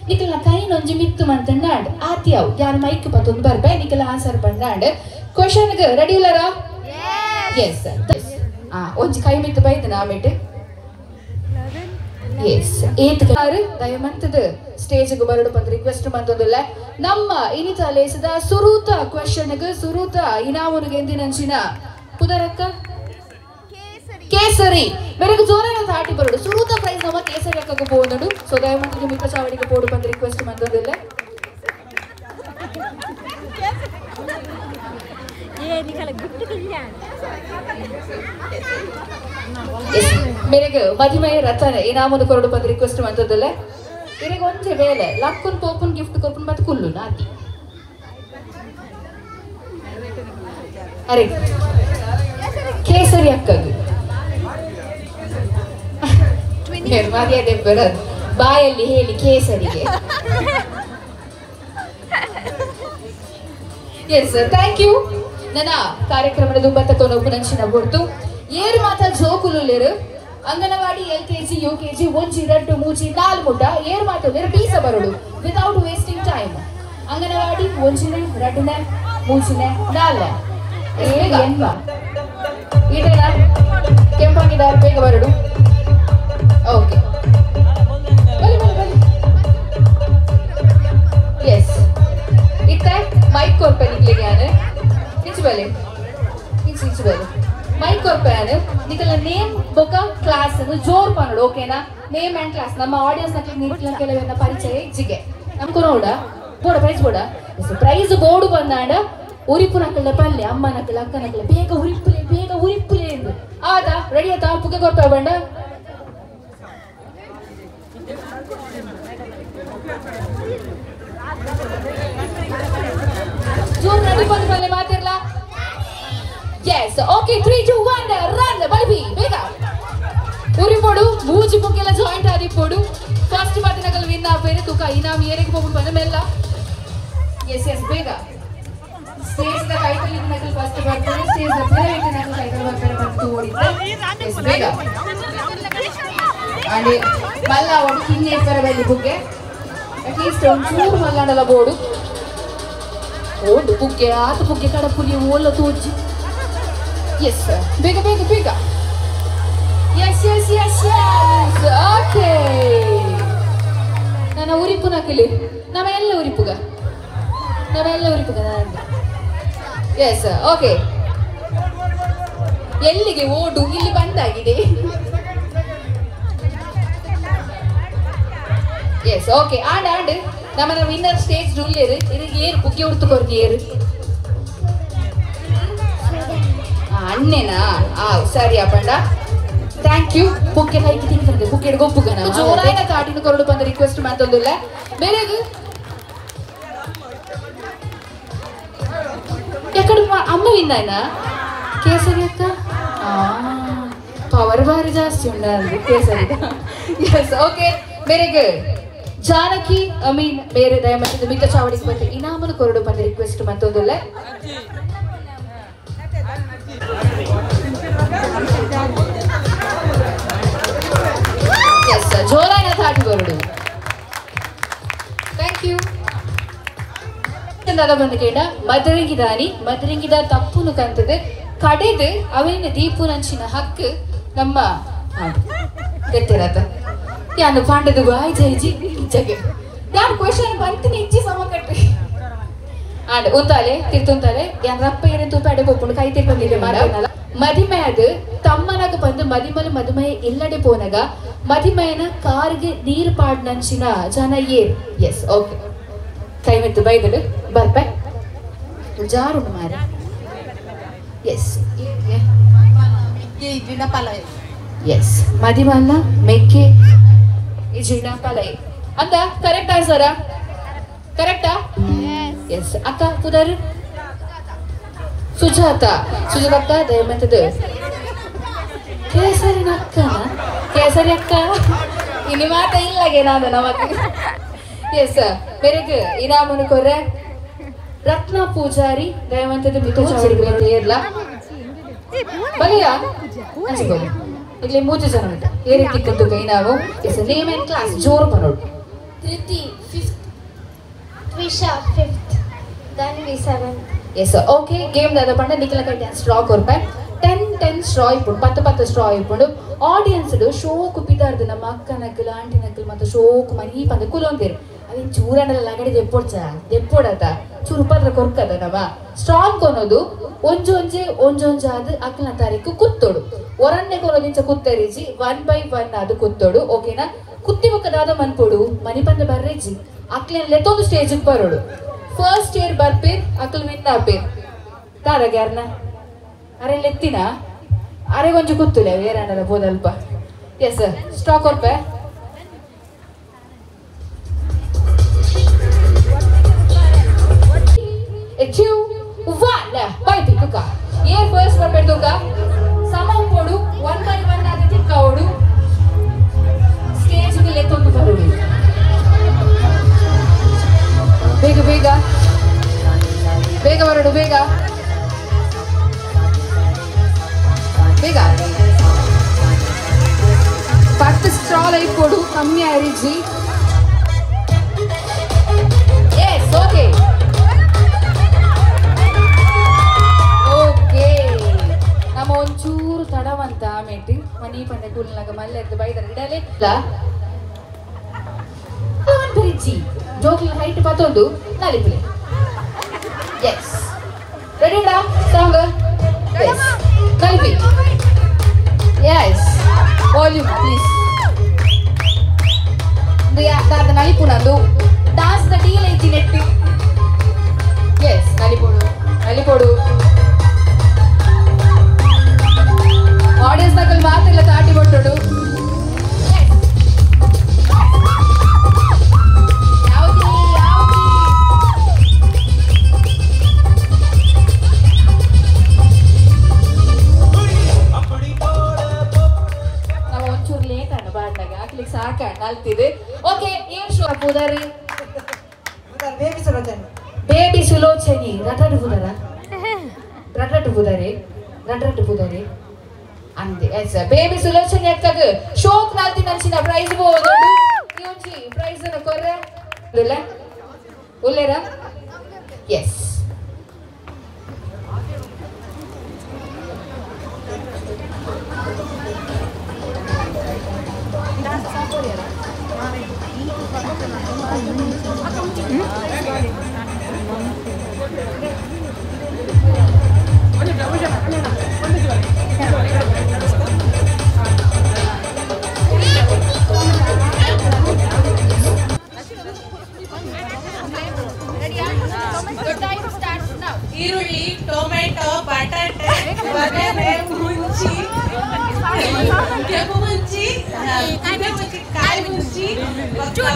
ನಿಕಲ್ನ ಕೈ ನೊಂಜಿ ಮಿತ್ತು ಮಂತಂಡಾಂಡ್ ಆತ್ಯಾವ್ ಯಾರು ಮೈಕ್ ಪತ್ತೊಂದು ಬರ್ಬೆ ನಿಕಲ್ ಆನ್ಸರ್ ಪಂಡಾಂಡ್ ಕ್ವೆಶನ್ಗೆ ರೆಡಿ ಇಲ್ಲರಾ ಎಸ್ ಒಂಜಿ ಕೈ ಮಿತ್ತು ಬೈದ ನಾಮೇಟ್ ಎಸ್ ಏತ್ ದಯಮಂತದ ಸ್ಟೇಜ್ಗೆ ಬರಡು ಬಂದು ರಿಕ್ವೆಸ್ಟ್ ಬಂದದಲ್ಲ ನಮ್ಮ ಇನಿತ ಲೇಸದ ಸುರೂತ ಕ್ವೆಶನ್ಗೆ ಸುರೂತ ಇನಾಮುನಿಗೆ ಎಂದಿನಂಚಿನ ಪುದರಕ್ಕ ಕೇಸರಿ ಬೆರಗು ಜೋರಾಗ ತಾಟಿ ಬರಡು ಸುರೂತ ಪ್ರೈಸ್ ನಮ್ಮ ಕೇಸರಿ ಅಕ್ಕಗೆ ಪೋನಡು ಸೊ ದಯಮಂತದ ಮಿತ್ರ ಚಾವಡಿಗೆ ಪೋಡು ಬಂದು ರಿಕ್ವೆಸ್ಟ್ ಬಂದದಲ್ಲ ಮೇರೆಗೆ ಮದಿಮಯ ರಥನ ಏನಾಮದು ಕೊರಡು ಬಂದು ರಿಕ್ವೆಸ್ಟ್ ಬಂದದಲ್ಲ ಇರೆಗೆ ಒಂಚೆ ಬೇಲೆ ಲಕ್ಕುನ್ ಪೋಪುನ್ ಗಿಫ್ಟ್ ಕೊರ್ಪುನ್ ಮತ್ತೆ ಕುಲ್ಲು ನಾತಿ ಅರೆ ಕೇಸರಿ ಅಕ್ಕಗೆ ಮರ್ಯಾದೆ ಬರೋದು ಬಾಯಲ್ಲಿ ಹೇಳಿ ಕೇಸರಿಗೆ ಎಸ್ ಥ್ಯಾಂಕ್ ಯು ನನ್ನ ಕಾರ್ಯಕ್ರಮದ ದುಂಬತ್ತ ಕೊನೊಬ್ಬು ನಂಚಿನ ಬೊಡ್ತು ಏರು ಮಾತ ಜೋಕುಲುಲೇರು ಅಂಗನವಾಡಿ LKG UKG ಒಂಜಿ ರಡ್ಡು ಮೂಜಿ ನಾಲ್ ಮುಟ್ಟ ಏರು ಮಾತುಲೇರು ಬೀಸ ಬರಡು ವಿತೌಟ್ ವೇಸ್ಟಿಂಗ್ ಟೈಮ್ ಅಂಗನವಾಡಿ ಒಂಜಿನೆ ರಡ್ಡುನೆ ಮೂಜಿನೆ ನಾಲ್ನೆ ಏನ್ವ ಇದೇನ ಕೆಂಪಾಗಿದ್ದಾರೆ ಬೇಗ ಬರಡು ಓಕೆ ಎಸ್ ಇತ್ತ ಮೈಕ್ ಕೊರ್ಪೆನಿಕ್ಲಿಗೆ ಯಾರು ಬಲೆ ಇಂಚು ಬಲೆ ಮೈಕ್ ಕೊರ್ಪೆಯಾನು ನಿಕಲ ನೇಮ್ ಬೊಕ ಕ್ಲಾಸ್ ಅನ್ನು ಜೋರ್ ಪನ್ನಡು ಓಕೆನಾ ನೇಮ್ ಅಂಡ್ ಕ್ಲಾಸ್ ನಮ್ಮ ಆಡಿಯನ್ಸ್ ನಕ್ಲಿ ನೀಟ್ಲ ಕೆಲವೆನ್ನ ಪರಿಚಯ ಜಿಗೆ ನಮ್ಕು ನೋಡ ಬೋಡ ಪ್ರೈಸ್ ಬೋಡ ಪ್ರೈಸ್ ಬೋರ್ಡು ಬಂದಾಂಡ ಉರಿಪು ನಕ್ಕಲ ಪಲ್ಲೆ ಅಮ್ಮ ನಕ್ಕಲ ಅಕ್ಕ ನಕ್ಕಲ ಬೇಗ ಉರಿಪುಲೆ ಎಂದು ಆದ ರೆಡಿ ಆತ ಪುಗೆ ಕೊರ್ಪೆ ಬಂಡ ಜೋರ್ ರೆಡಿ ಬಂದು ಬಲ್ಲೆ ಮಾತಿರ್ಲ ಎಸ್ ಓಕೆ 3 2 1 ರನ್ ಬಲ್ಬಿ ಬೇಗ ಉರಿಪೋಡು ಮೂಜಿ ಪುಕ್ಕೆಲ್ಲ ಜಾಯಿಂಟ್ ಆದಿಪೋಡು ಫಸ್ಟ್ ಮಾತಿನಕಲ್ ವಿನ್ ಆಪೇರೆ ತುಕ ಇನಾಮ್ ಏರಿಗೆ ಹೋಗ್ಬಿಟ್ಟು ಬಂದ ಮೆಲ್ಲ ಎಸ್ ಬೇಗ ಸ್ಟೇಜ್ ದ ಕೈತಲಿ ನಕಲ್ ಫಸ್ಟ್ ಬರ್ತಾರೆ ಸ್ಟೇಜ್ ದ ಪ್ಲೇಟ್ ನಕಲ್ ಕೈತಲಿ ಬರ್ತಾರೆ ಬಂತು ಓಡಿದ್ರೆ ಎಸ್ ಬೇಗ ಅಲ್ಲಿ ಮಲ್ಲ ಒಂದು ಕಿನ್ನೆ ಬರಬಲ್ಲಿ ಬುಗ್ಗೆ ಅಟ್ ಲೀಸ್ಟ್ ಒಂಚೂರು ಮಲ್ಲಾಡಲ್ಲ ಬೋರ್ಡು ಓಡು ಬುಗ್ಗೆ ಆತ ಬುಗ್ಗೆ ಕಡಪುಲಿ ಓಲ್ಲ ತೋಜಿ ಎಸ್ ಬೇಗ ಬೇಗ ಬೇಗ ಎಸ್ ಓಕೆ ನನ್ನ ಉರಿಪು ನಕಲಿ ನಾವೆಲ್ಲ ಉರಿಪುಗ ಎಸ್ ಓಕೆ ಎಲ್ಲಿಗೆ ಓಡು ಇಲ್ಲಿ ಬಂದಾಗಿದೆ ಎಸ್ ಓಕೆ ಆಂಡ್ ನಮ್ಮನ ವಿನ್ನರ್ ಸ್ಟೇಜ್ ರೂಲ್ಲೇರು ಇದಕ್ಕೆ ಏರು ಬುಗ್ಗೆ ಹುಡ್ತುಕೊರ್ಗೆ ಏರು ಅಣ್ಣೇನಾ ಸರಿ ಅಪ್ಪಂಡ ಥ್ಯಾಂಕ್ ಯು ಬುಕ್ಕೆ ಕೈಗೆ ತಿಂತಂದೆ ಬುಕ್ಕೆ ಗೊಪ್ಪುಗನ ಜೋರಾಯಿನ ತಾಟಿನ ಕೊರಡು ಬಂದ ರಿಕ್ವೆಸ್ಟ್ ಮಾತೊಂದಿಲ್ಲ ಬೇರೆದು ఎక్కడ అమ్మ విన్నాయినా కేసరి అక్క పవర్ బారి జాస్తి ఉండాలి కేసరి yes okay very good Janaki Amin ಬೇರೆ ದಯಮಾಡಿ ಮಿಕ್ಕ ಚಾವಡಿಗೆ ಬಂದು ಇನಾಮನ ಕೊರಡು ಬಂದ ರಿಕ್ವೆಸ್ಟ್ ಮತ್ತೊಂದಿಲ್ಲ ಎಸ್ ಜೋರಾಯಿನ ತಾಟಿ ಕೊರಡು ಥ್ಯಾಂಕ್ ಯು ಬಂದು ಕೇಳ ಮದರಿಂಗಿದ ತಪ್ಪುನು ಕಂತದು ಕಡೆದು ಅವನಿನ ದೀಪುನಂಚಿನ ಹಕ್ಕು ನಮ್ಮ ಗೊತ್ತಿರತ್ತ ಯಾನು ಪಾಂಡದು ಬಾಯ್ ಜೈಜಿ ಜಗೆ ಯಾರು ಕ್ವೆಶ್ಚನ್ ಬಂತೀನಿ ಇಜ್ಜಿ ಸಮ ಕಟ್ರಿ ಆಂಡ್ ಉಂತಾಲೆ ತಿರ್ತುಂತಾಲೆ ಯಾನ್ ರಪ್ಪ ಏನೆಂತು ಪೆಡೆ ಪೊಪ್ಪುಂಡು ಕೈ ತಿರ್ಕೊಂಡಿದೆ ಮಾತಾಡಲ್ಲ ಮದಿಮೆಯದ ತಮ್ಮನಗ ಬಂದು ಮದಿಮಯ ಇಲ್ಲಡೆ ಪೋನಗ ಮದಿಮೆಯನ ಕಾರಿಗೆ ನೀರು ಪಾಡ್ನಂಚಿನ ಜನ ಏರ್ ಎಸ್ ಓಕೆ ಕೈ ಮೆತ್ತು ಬೈದಳು ಬರ್ಪೆ ಜಾರು ಮಾರ ಎಸ್ ಎಸ್ ಮದಿಮಲ್ಲ ಮೆಕ್ಕೆ ಇಜಿನ ಪಲೈ ಅಂತ ಕರೆಕ್ಟ್ ಆನ್ಸರಾ ಕರೆಕ್ಟಾ ಎಸ್ ಅಕ್ಕ ಪುದರ್ ಸುಜಾತ ಅಕ್ಕ ದಯಮಂತದು ಕೇಸರಿ ಅಕ್ಕ ಇನ್ನು ಮಾತ ಇಲ್ಲಗೆ ನಾನು ನಮಗೆ ಎಸ್ ಬೆರಗು ಇನಾಮನು ಕೊರ್ರೆ ರತ್ನ ಪೂಜಾರಿ ದಯವಂತದ ಮಿತ ಚಾವಡಿಗೆ ಏರ್ಲ ಬಲಿಯಾ ಹಂಚಿಕೊಳ್ಳಿ ಇಲ್ಲಿ 3 ಜನ ಉಂಟು ಏರಿಕ್ಕಿಕ್ಕಂತು ಕೈ ನಾವು ಎಸ್ ನೇಮ್ ಅಂಡ್ ಕ್ಲಾಸ್ ಜೋರು ಬರೋಡು Dhriti 5th ತ್ವಿಷಾ 5th Dhanvi 7th S okay game ದಾದ ಪಂಡ ನಿಖಿಲ ಕೈ 10 ಸ್ಟ್ರಾ ಕೊರ್ಪೆ 10 ಸ್ಟ್ರಾ ಇಪ್ಪುಂಡು 10 ಸ್ಟ್ರಾ ಇಪ್ಪುಂಡು ಆಡಿಯನ್ಸ್ ಶೋಕು ಪಿದಾರ್ದು ನಮ್ಮ ಅಕ್ಕ ನಕ್ಕಲು ಆಂಟಿ ನಕ್ಕಲು ಮತ್ತು ಶೋಕು ಮನಿ ಪಂದ ಕುಲೊಂದಿರು ಅದೇನು ಚೂರಣ್ಣಲ್ಲ ಗಡಿ ದೆಪ್ಪೊಡತ ಚೂರು ಪತ್ರ ಕೊರ್ಕದ ನಮ್ಮ ಸ್ಟ್ರಾಂಗ್ ಕೊನೋದು ಒಂಜೊಂಜಾದ ಅಕ್ಕನ ತಾರೀಕು ಕುತ್ತೋಡು ಒರನ್ನೆ ಕೊನೋದಿಂಚ ಕುತ್ತರಿಜಿ 1 by 1 ಅದು ಕುತ್ತೋಡು ಓಕೆನಾ ಕುತ್ತಿ ಮುಖದಾದ ಮನ್ಪೊಡು ಮನಿ ಪಂದ ಬರ್ರೆಜಿ ಅಕ್ಲೆನ್ ಲೆತ್ತೊಂದು ಸ್ಟೇಜಿಗೆ ಬರೋಡು ಫಸ್ಟ್ ಇಯರ್ ಬರ್ಪೇರ್ ಅಕ್ಲು ವಿನ್ ಆಪೇರ್ ತಾರಗ್ಯಾರ್ನ ಅರೆ ಲೆತ್ತಿನ ಅರೆ ಕೊಂಚ ಕುತ್ತುಲೆ ಏರಣ್ಣರ ಬೋದಲ್ಪ ಎಸ್ ಸ್ಟಾಕ್ ಕೊರ್ಪೆ Two, one, bye tuka. Year first ಬರ್ಬೇಡ ತುಕ. ಸಮ ಉಪೋಡು 1 by 1 ಆದಿತಿ ಕೌಡು. ಸ್ಟೇಜ್ ಮೇಲೆ ತೊಂದು ಬರುಡಿ. ಬೇಗ ಬರಡು ಬೇಗ. ಪತ್ತು ಸ್ಟ್ರಾಲ್ ಐಕೊಡು ಕಮ್ಮಿ ಆರಿಜಿ. Yes, okay. ನಮ್ಮ ಒಂಚೂರು ತಡವಂತ ಆಮೇಲೆ ಮನಿ ಪಂಡೆ ಕೂಲ್ನಾಗ ಮಲ್ಲೆ ಎದ್ದು ಬೈದರೆ ಇಡಲೇ ಬರಿಜಿ ಜೋಕ್ಲ ಹೈಟ್ ಪತ್ತೊಂದು ನಲಿಪುಲೆ ಎಸ್ ರೆಡಿಡಾ ಸಾಂಗ್ ಎಸ್ ನಲಿಪಿ ಎಸ್ ವಾಲ್ಯೂಮ್ ಪ್ಲೀಸ್ ದಾದ ನಲಿಪು ನಂದು ಡಾನ್ಸ್ ದ ಡೀಲ್ ಐತಿ ನೆಟ್ಟಿ ಎಸ್ ನಲಿಪೋಡು ಆಡಿಯನ್ಸ್ ನಕಲ್ ಮಾತಿಲ್ಲ ತಾಟಿ ಕೊಟ್ಟೋಡು ನಾವು ಒಂಚೂರು ಲೇಟ್ ಅಣ್ಣ ಬಾಡ್ನಾಗ ಹಾಕ್ಲಿಕ್ಕೆ ಸಾಕಣ್ಣ ಅಲ್ತಿದೆ ಓಕೆ ಏನ್ ಶೋ ಹಾಕುದಾರಿ ಬೇಬಿ ಸುಲೋಚನಿ ರಟಡು ಪುದಾರೆ ಅಂದೆ ಎಸ್ ಬೇಬಿ ಸುಲೋಚನೆ ಅಕ್ಕಗ ಶೋಕ್ ನಾಲ್ತಿ ನಂಚಿನ ಪ್ರೈಸ್ ಬೋದು ನೀವುಂಚಿ ಪ್ರೈಸ್ ಅನ್ನು ಕೊರ್ರೆ ಉಲ್ಲೇರ ಎಸ್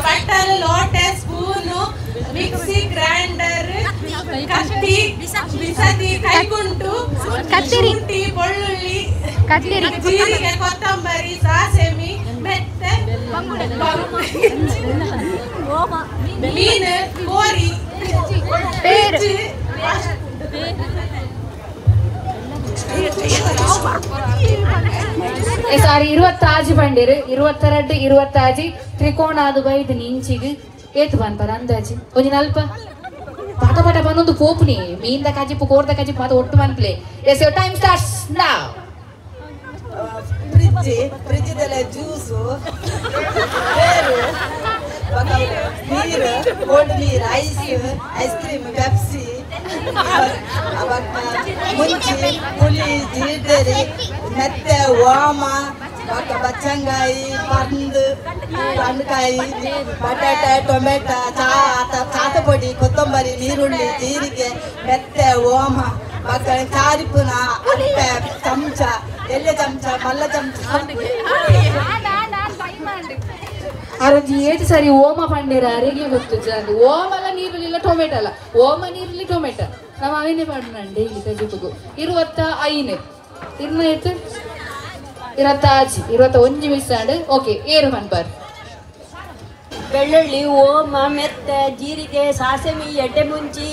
ಬಟ್ಟಲು ಲೋಟೆ ಸ್ಪೂನು ಮಿಕ್ಸಿ ಗ್ರೈಂಡರ್ ಕತ್ತಿ ಬಿಸದಿ ಕೈಗುಂಟು ಶುಂಠಿ ಬೆಳ್ಳುಳ್ಳಿ ಜೀರಿಗೆ ಕೊತ್ತಂಬರಿ ಸಾಸೆಮಿ ಮೆತ್ತೆ ಮೀನು ಕೋರಿ ಸಾರಿ 20 ಆಜಿ ಬಂದಿರು 22 20 ಆಜಿ ತ್ರಿಕೋಣ ಅದು 5 ಇಂಚಿಗೆ ಏತು ಬಂದ್ಪರ ಅಂದಾಜಿ ಒಂಜಿ ನಲ್ಪ ಪಟ ಪಟ ಬಂದೊಂದು ಪೋಪುನಿ ಮೀನ್ದ ಕಜಿಪ್ಪು ಕೋರ್ದ ಕಜಿಪ್ಪು ಮಾತು ಒಟ್ಟು ಮನ್ಪ್ಲೆ yes your time starts now fridge juice ಬೇರು ನೀರು ಕೋಲ್ಡ್ ನೀರು ಐಸ್ ಕ್ರೀಮ್ ಪೆಪ್ಸಿ ಮುಂಚಿ ಪುಳಿ ಜೀರಿಗೆ ಮೆತ್ತೆ ಓಮ ಬಚ್ಚಂಗಾಯಿ ಹಣ್ಣುಕಾಯಿ ಬಟಾಟೆ ಟೊಮೆಟೊ ಚಾತ ಪೊಡಿ ಕೊತ್ತಂಬರಿ ನೀರುಳ್ಳಿ ಜೀರಿಗೆ ಮೆತ್ತೆ ಓಮ ಚಾರಿಪುನ ಅಪ್ಪೆ ಚಮಚ ಎಲೆ ಚಮಚ ಮಲ್ಲ ಚಮಚ ಅರೊಂಜಿ ಏತು ಸರಿ ಓಮ ಪಂಡೇರ ಅರೆಗೆ ಗೊತ್ತು ಜಂದು ಓಮಲ್ಲ ನೀರುಳ್ಳಿಲ್ಲ ಟೊಮೆಟೊ ಅಲ್ಲ ಓಮ ನೀರುಳ್ಳಿ ಟೊಮೆಟೊ ನಾವು ಅವನ್ನೇ ಮಾಡೋಣ ಡೈಲಿ ಕಜಿಪುಗು 25 ಇನ್ನ ಏತು 20 21 ಮಿಸ್ಸಾಂಡ್ ಓಕೆ ಏರು ಮನ್ಬಾರ್ ಬೆಳ್ಳುಳ್ಳಿ ಓಮ ಮೆತ್ತೆ ಜೀರಿಗೆ ಸಾಸೆಮಿ ಎಡ್ಡೆ ಮುಂಚಿ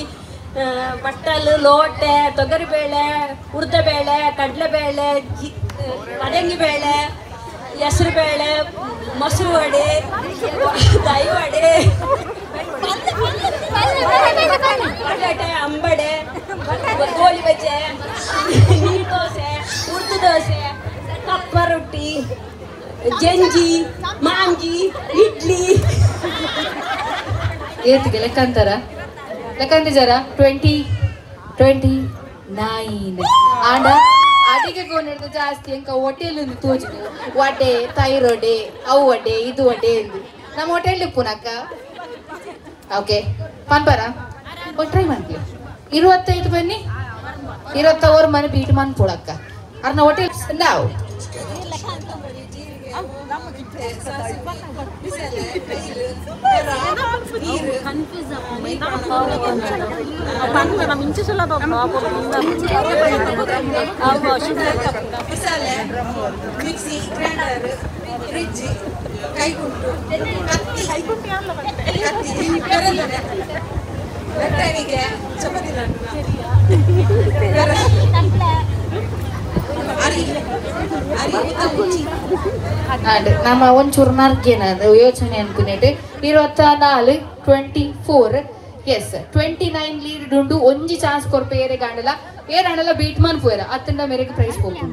ಬಟ್ಟಲು ಲೋಟೆ ತೊಗರಿಬೇಳೆ ಉರ್ದಬೇಳೆ ಕಡಲೆಬೇಳೆ ಮಡಂಗಿ ಬೇಳೆ ಹೆಸರು ಬೇಳೆ ಮೊಸರು ವಡೆ ದೈ ವಡೆ ಬಟಾಟೆ ಅಂಬಡೆ ಗೋಳಿ ಬಜ್ಜೆ ನೀರು ದೋಸೆ ಉರ್ದು ದೋಸೆ ಕಪ್ಪ ರೊಟ್ಟಿ ಜಂಜಿ ಮಾಂಜಿ ಇಡ್ಲಿ ಏತಿಗೆ ಲೆಕ್ಕಂತಾರ ಲೆಕ್ಕಂತಿಜಾರ 29 ಆಂಡ ಅಡಿಗೆ ಗೋಣಿಡ್ದು ಜಾಸ್ತಿ ಎಂಕ ಹೋಟೆಲ್ ತೋಜುದು ವಡೆ ತೈರೊಡೆ ಅವು ವಡೆ ಇದು ವಡೆ ಎಂದು ನಮ್ಮ ಹೋಟೆಲ್ ಪುನಕ್ಕ ಓಕೆ ಪನ್ಪರ ಟ್ರೈ ಮಾಡ್ತೀವಿ 25 ಬನ್ನಿ 20 ಮನೆ ಬೀಟ್ ಮನ್ ಪುಡಕ್ಕ ಅರ್ನ ಹೋಟೆಲ್ ನಾವು ಮಿಕ್ಸಿ ಗ್ರೈಂಡರ್ ಫ್ರಿಡ್ಜ್ ಕೈಗುಂಟು ಕತ್ತಿ ಬೆಟ್ಟಣಿಗೆ ಚಪಾತಿ ನಮ್ಮ ಒಂಚೂರು ನರ್ಗೇನ ಯೋಚನೆ ಅನ್ಕೊಂಡೆ 24 24 ಎಸ್ 29 ಲೀಡ್ ಉಂಡು ಒಂಜಿ ಚಾನ್ಸ್ ಕೊರ್ಪೆ ಏರೆ ಗಾಂಡಲ ಏರಾಂಡಲ ಬೀಟ್ ಮನ್ ಪೋಯರ ಅತ್ತಂಡ ಮೇರೆಗೆ ಪ್ರೈಸ್ ಕೊಡ್ತು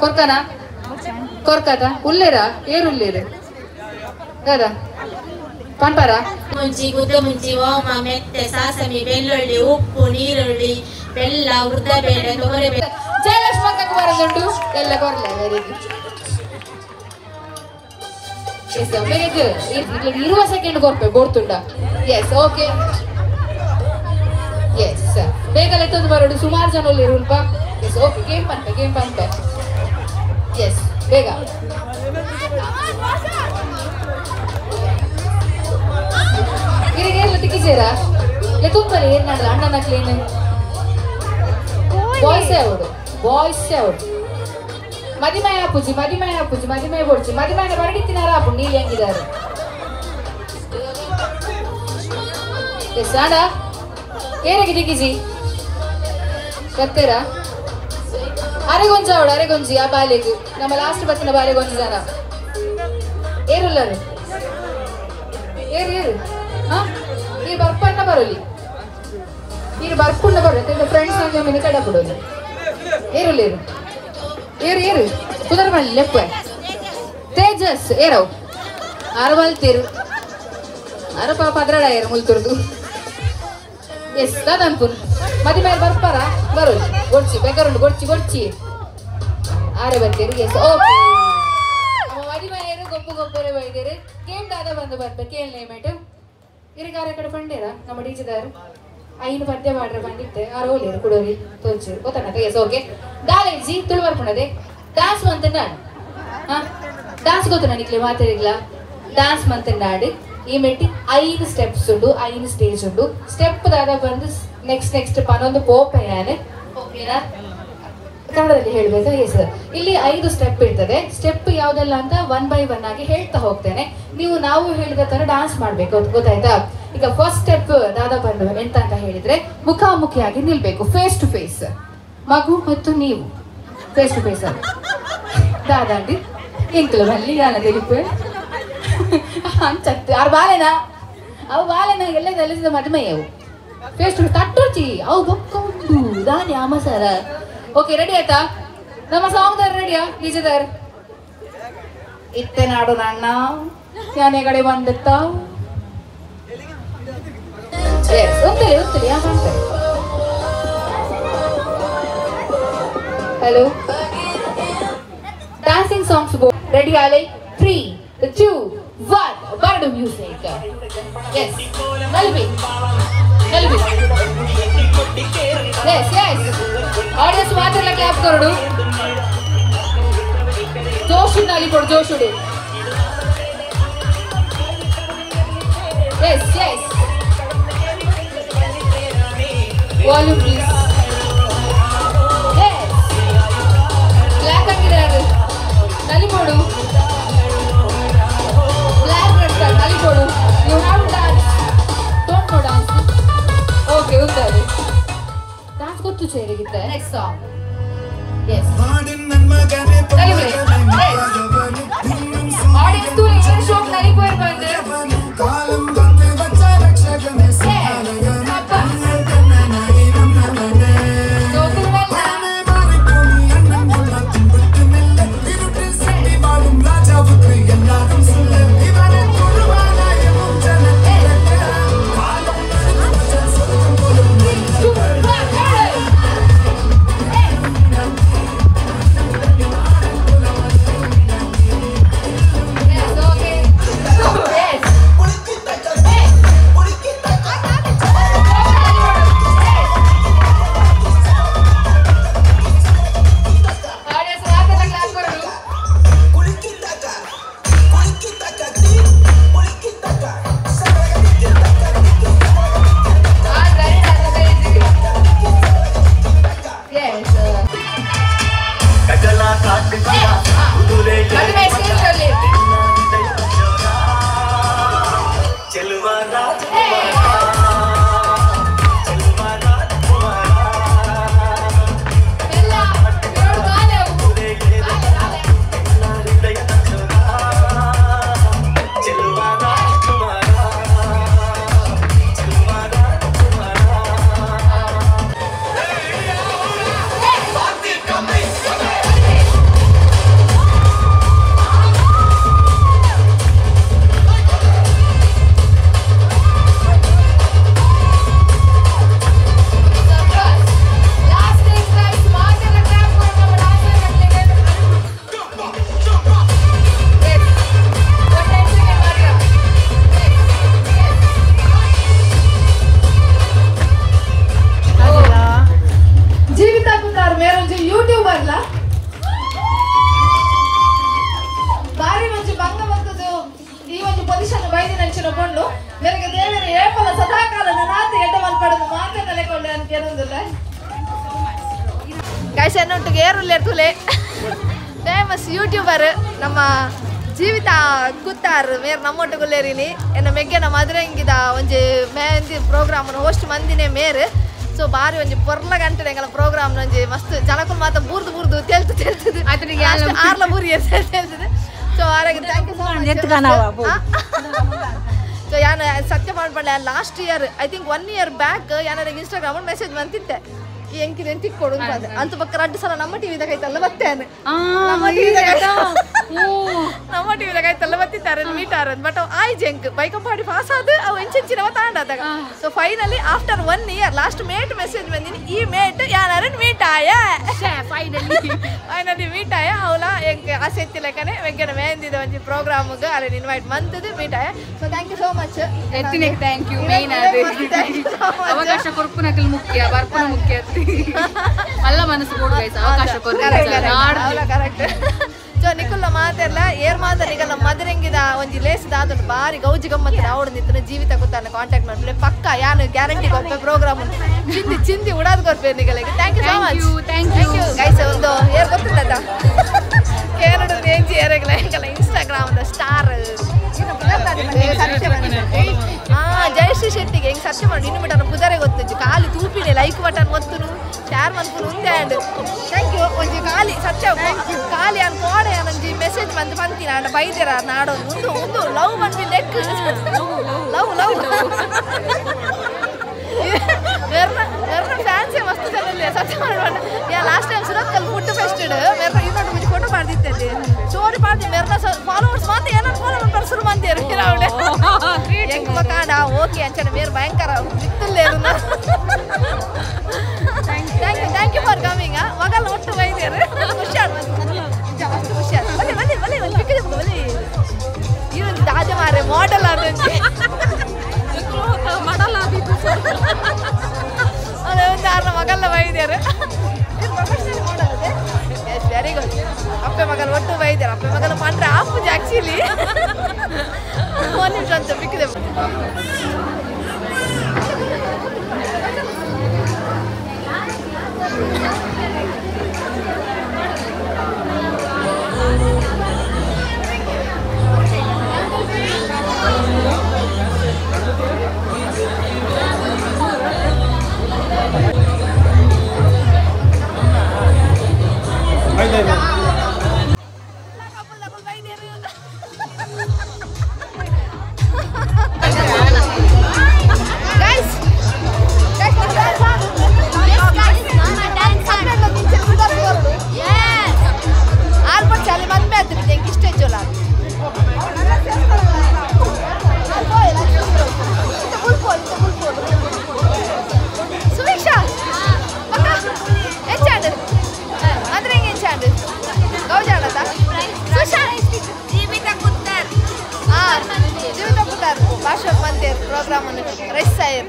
ಕೊರ್ಕನ ಕೊರ್ಕದ ಉಲ್ಲೇರ ಏರುಲ್ಲೇರು ದಾದಾ ಪನ್ಪರ ಮುಂಚಿ ಗುದ್ದ ಮುಂಚಿ ಓಮ ಮೆತ್ತೆ ಸಾಸಮಿ ಬೆಳ್ಳುಳ್ಳಿ ಉಪ್ಪು ನೀರುಳ್ಳಿ ಬೆಲ್ಲ ಉರ್ದಬೇಳೆ ತೊಗರಿಬೇಳೆ ಜಯಲಕ್ಷ್ಮಕ್ಕಕ್ಕೆ ಬರೋದುಂಟು ಎಲ್ಲ ಕೊರ್ಲೆ very good yes very good 20 second ಕೊರ್ಪೆ ಬೋರ್ತುಂಡ ಎಸ್ ಓಕೆ ಎಸ್ ಬೇಗ ಲೆತ್ತೊಂದು ಬರೋಡು ಸುಮಾರು ಜನ ಇರುಲ್ಪ ಎಸ್ ಓಕೆ ಗೇಮ್ ಪಂಪ ಎಸ್ ಬೇಗ ಇರಿಗೆಲ್ಲ ತಿಕ್ಕಿಸೇರಾ ತುಂಬರಿ ಏನ್ ಮಾಡಲ್ಲ ಅಣ್ಣನ ಕ್ಲೀನ್ ಬಾಯ್ಸೇ ಅವಡು ಮದಿಮಯ ಪೂಜಿ ಮದಿಮಯ ಬೊಡ್ಚಿ ಮದಿಮಯನ ಬರಡಿತ್ತಿನಾರ ಅಪ್ಪು ನೀಲಿ ಹೆಂಗಿದ್ದಾರೆ ಎಸ್ ಅಣ್ಣ ಏನಿಗೆ ದಿಕ್ಕಿಸಿ ಕತ್ತೇರಾ ಅರೆಗೊಂಜಿ ಆ ಬಾಲೆಗು ನಮ್ಮ ಲಾಸ್ಟ್ ಬತ್ತಿನ ಬಾಲೆಗೊಂಜಿ ಜನ ಏರುಲ್ಲರು ಏರು ಈ ಬರ್ಪಣ್ಣ ಬರೋಲಿ ಈಗ ಬರ್ಪುಣ್ಣ ಬರುತ್ತೆ ಫ್ರೆಂಡ್ಸ್ ನಂಗೆ ಕಡೆ ಬಿಡೋದು ಏರುಲ್ಲೇರು ಏರು ಕುದುರೆ ಮಾಡಿ ಲೆಪ್ಪ ತೇಜಸ್ ಏರವು ಅರವಲ್ತೇರು ಅರಪ ಪದ್ರಡ ಏರು ಮುಲ್ತುರ್ದು ಎಸ್ ಅನ್ಪುನ್ ಮದಿ ಮೇಲೆ ಬರ್ಪಾರ ಬರೋದು ಗೊಡ್ಚಿ ಬೇಕಾರುಂಡು ಗೊಡ್ಚಿ ಆರೆ ಬರ್ತೀರಿ ಎಸ್ ಓಕೆ ಮದಿ ಮನೆಯರು ಗೊಪ್ಪರೆ ಬೈದೇರು ಗೇಮ್ ದಾದ ಬಂದು ಬರ್ಬೇಕು ಕೇಳನೆ ಮೇಟು ಇರಿಗಾರ ಕಡೆ ಬಂಡೇರ ನಮ್ಮ ಟೀಚರ್ ಐನು ಪದ್ಯ ಮಾಡ್ರೆ ಬಂದಿತ್ತೆ ಆರೋಲಿಯರು ಕುಡೋರಿ ತೋಚು ಗೊತ್ತಾಗ ಎಸ್ ಓಕೆ ದಾಲೇಜಿ ತುಳು ಬರ್ಕೊಂಡದೆ ಡ್ಯಾನ್ಸ್ ಅಂತ ನಾನು ಡಾನ್ಸ್ ಗೊತ್ತು ನನಗೆ ಮಾತಾಡಿಗ್ಲ డాన్స్ మంతన్నాడు ఈ మెట్టి 5 స్టెప్స్ ಉಂಡು 5 ಸ್ಟೇಜ್ ಉಂಡು ಸ್ಟೆಪ್ ದಾದ ಬಂದು ನೆಕ್ಸ್ಟ್ ಪನ್ನೊಂದು ಪೋಪೆಯಾನೆ ಓಕೆನಾ ಕನ್ನಡದಲ್ಲಿ ಹೇಳ್ಬೇಕಾ ಎಸ್ ಇಲ್ಲಿ 5 ಸ್ಟೆಪ್ ಇರ್ತದೆ ಸ್ಟೆಪ್ ಯಾವ್ದೆಲ್ಲ ಅಂತ 1 by 1 ಆಗಿ ಹೇಳ್ತಾ ಹೋಗ್ತೇನೆ ನೀವು ನಾವು ಹೇಳಿದ ತರ ಡಾನ್ಸ್ ಮಾಡ್ಬೇಕು ಗೊತ್ತಾಯ್ತಾ ಈಗ ಫಸ್ಟ್ ಸ್ಟೆಪ್ ದಾದ ಬಂದು ಎಂತ ಅಂತ ಹೇಳಿದ್ರೆ ಮುಖಾಮುಖಿಯಾಗಿ ನಿಲ್ಬೇಕು ಫೇಸ್ ಟು ಫೇಸ್ ಮಗು ಮತ್ತು ನೀವು ಫೇಸ್ ಟು ಫೇಸ್ ದಾದಾಂಡಿ ಎಂಕಲು ಬಲ್ಲಿ ಯಾನ ತಿಳಿಪು ಅಂಚತ್ತು ಆರು ಬಾಲೆನ ಅವು ಬಾಲೆನ ಎಲ್ಲ ಕಲಿಸಿದ ಮದುಮೆಯವು ಫೇಸ್ ಟು ತಟ್ಟುಚಿ ಅವು ಬೊಕ್ಕೊಂಡು ದಾನಿ ಅಮ್ಮ ಸರ ಓಕೆ ರೆಡಿ ಆಯ್ತಾ ನಮ್ಮ ಸಾಂಗ್ ದಾರ ರೆಡಿಯಾ ನಿಜದಾರ್ ಇತ್ತೆ ನಾಡು ನನ್ನ ಯಾನೆ ಕಡೆ ಬಂದಿತ್ತ ಯಾ ಮಾಡ್ತಾರೆ ಹಲೋ ಡ್ಯಾನ್ಸಿಂಗ್ ಸಾಂಗ್ಸ್ ರೆಡಿ ಆಲೆ 3 2 1 ಬರ್ಡು ಮ್ಯೂಸಿಕ್ ಎಸ್ ನಲ್ವಿ ಎಸ್ ಆಡಿಯನ್ಸ್ ಮಾತ್ರ ಕ್ಲಾಪ್ ಕೊರಡು ಜೋಶುಂಡು ಅಲ್ಲಿ ಕೊಡು ಜೋಶುಡು yes volume please yes black ಹಾಕಿದ್ದಾರೆ ನಲಿಬೋಡು ಬ್ಲ್ಯಾಕ್ ರೆಡ್ ನಲಿಬೋಡು you have dance don't know dance okay ಉಂಟು ಡಾನ್ಸ್ ಗೊತ್ತು ಸೇರಿಗಿತ್ತೆ next song yes audience to English ಶೋಕ್ ನಲಿಬೋರ್ ಬಂದೆ ಫೇಮಸ್ ಯೂಟ್ಯೂಬರ್ ನಮ್ಮ ಜೀವಿತ ಕೂತಾರ್ ಮೇರ್ ನಮ್ಮೊಟ್ಟು ಗುಲ್ಲೇರಿನಿ ಎನ್ನ ಮೆಗ್ಗೆನ ಮದುರಂಗಿದ ಒಂಜಿ ಮೆಹಂದಿ ಪ್ರೋಗ್ರಾಮ್ ಹೋಸ್ಟ್ ಮಂದಿನೇ ಮೇರ್ ಸೊ ಬಾರಿ ಒಂಜಿ ಪೊರ್ಲ ಗಂಟೆ ಎಂಗಲ ಪ್ರೋಗ್ರಾಮ್ ಒಂಜಿ ಮಸ್ತ್ ಜನಕ್ಕೂ ಮಾತ ಬೂರ್ದು ತೆಲ್ತದು ಆರ್ಲ ಬೂರಿ ತೆಲ್ತದು ಸೊ ಆರಾಗ thank you so much so ಯಾನು ಸತ್ಯ ಮಾಡ್ಬಳ್ಳೆ last year I think 1 year back ಯಾನಾರಿಗೆ ಇನ್ಸ್ಟಾಗ್ರಾಮ್ ಮೆಸೇಜ್ ಬಂತಿತ್ತೆ ಈ ಎಂಕಿನ ತಿಕ್ಕೊಡು ಅಂತ ಪಕ್ಕ 2 ಸಲ ನಮ್ಮ ಟಿವಿದಾಗ ಐತಲ್ಲ ಬರ್ತೇನೆ ನಮ್ಮ ಟಿವಿದಾಗ ಐತಲ್ಲ ಬತ್ತಿದ್ದಾರೆ ಮೀಟಾರ ಬಟ್ ಆಯ್ ಜಂಕ್ ಬೈಕಂಪಾಡಿ ಪಾಸ್ ಆದ ಅವು ಎಂಚಿನವ ತಾಂಡಾದಾಗ so finally after 1 year last mate message ಬಂದಿನಿ ಈ ಮೇಟ್ ಯಾರು ಮೀಟ್ ಆಯ ಫೈನಲಿ ಮೀಟ್ ಆಯ ಅವಳ ಎಂಕ್ ಆಸೆ ಎತ್ತಿಲಕನೆ ವೆಂಕಟ ಮೆಹಂದಿದ ಒಂಜಿ ಪ್ರೋಗ್ರಾಮ್ಗೆ ಅಲ್ಲಿ ಇನ್ವೈಟ್ ಮಂತದು ಮೀಟ್ ಆಯ so thank you so much ಎತ್ತಿನಕ್ಕೆ ಥ್ಯಾಂಕ್ ಯು ಮೇನ್ ಅವಕಾಶ ಕೊರ್ಪುನಕಲ್ ಮುಖ್ಯ ಬರ್ಪುನ ಮುಖ್ಯ ಅಲ್ಲ ಮನಸ್ಸು ಕೊಡು ಗೈಸ್ ಅವಕಾಶ ಕೊರ್ರಿ ಕರೆಕ್ಟ್ ಸೊ ನಿಖುಲ್ಲ ಮಾತೆಲ್ಲ ಏರ್ ಮಾದರಿಗ ನಮ್ಮ ಮದರಂಗಿದ ಒಂಜಿ ಲೇಸ್ದ ಆದೊಂದು ಬಾರಿ ಗೌಜಿ ಗಮ್ಮತ್ತಿನ ಅವಡು ನಿಂತನ ಜೀವಿತ ಕೂತಾನೆ ಕಾಂಟ್ಯಾಕ್ಟ್ ಮಾಡ್ಬಿಡಿ ಪಕ್ಕ ಯಾನು ಗ್ಯಾರಂಟಿ ಕೊಪ್ಪೆ ಪ್ರೋಗ್ರಾಮ್ ಚಿಂದಿ ಉಡಾದ್ ಕೊರ್ಪೆ ನಿಗಳಿಗೆ thank you so much thank you guys ಒಂದು ಏರ್ ಗೊತ್ತಿಲ್ಲ ಕೇರಳ ರೇಂಜ್ ಏರೆಗಳ ಇನ್ಸ್ಟಾಗ್ರಾಮ್ ಸ್ಟಾರ್ ಜಯಶ್ರೀ ಶೆಟ್ಟಿಗೆ ಹೆಂಗೆ ಸತ್ಯ ಮಾಡಿ ಇನ್ನು ಬಿಟ್ಟ ಕುದರೆ ಗೊತ್ತಿದ್ದು ಖಾಲಿ ತೂಪಿನೇ ಲೈಕ್ ಬಟನ್ ಒತ್ತುನು ಶೇರ್ ಮಾಡ್ಕೊಂಡು ಉಂದೆ ಆ್ಯಂಡ್ ಥ್ಯಾಂಕ್ ಯು ಒಂಜಿ ಖಾಲಿ ಸತ್ಯ ಖಾಲಿ ಅನ್ ಕೋಡೆ ನಂಜಿ ಮೆಸೇಜ್ ಬಂದು ಬಂತೀನಿ ಆಂಡ ಬೈದಿರ ನಾಡೋದು ಒಂದು ಲವ್ ಬಂದು ನೆಕ್ ಲವ್ ಫ್ಯಾನ್ಸೇ ಮಸ್ತ್ ಜನ ಸತ್ಯ ಮಾಡೋಣ ಲಾಸ್ಟ್ ಟೈಮ್ ಸುರತ್ಕಲ್ ಫುಡ್ ಫೆಸ್ಟೆಡ್ ಮೇರ್ನ ಇನ್ನೊಂದು ಮುಂಚೆ ಫೋಟೋ ಮಾಡ್ದಿತ್ತೆ ಸ್ಟೋರಿ ಮಾಡ್ತೀವಿ ಮೇರ್ನ ಫಾಲೋವರ್ಸ್ ಮಾತ್ರ ಏನಾದ್ರು ಫಾಲೋ ಮಾಡ್ತಾರೆ ಶುರು ಮಾಡ್ತೀರಿ ಹೆಂಗ್ ಕಾಡ ಓಕೆ ಅಂಚನ ಮೇರ್ ಭಯಂಕರ ಬಿತ್ತಲ್ಲೇರು ಥ್ಯಾಂಕ್ ಯು ಫಾರ್ ಕಮಿಂಗ್ ಮಗಲ್ಲ ಒಟ್ಟು ಬೈದೇರು ಹುಷಾರು ಮಸ್ತ್ ಹುಷಾರು ಬಲಿ ಬಲಿ ಇವತ್ತು ತಾಜ ಮಾರೆ ಮಾಡೆಲ್ ಆದಂತೆ ಮಾಡಲ್ಲ ಅದೇ ಒಂದು ಯಾರ ಮಗಲ್ಲ ಬೈದ್ಯಾರು ಎಸ್ ವೆರಿ ಗುಡ್ ಅಪ್ಪೆ ಮಗಲು ಒಟ್ಟು ಬೈದ್ಯಾರ ಅಪ್ಪೆ ಮಗಲು ಮಾಡ್ರೆ ಆಪುಜಿ ಆಕ್ಚುಲಿ ಒಂದು ನಿಮಿಷ ಅಂತ ಬಿಕ್ಕಿದೆ program on rest side.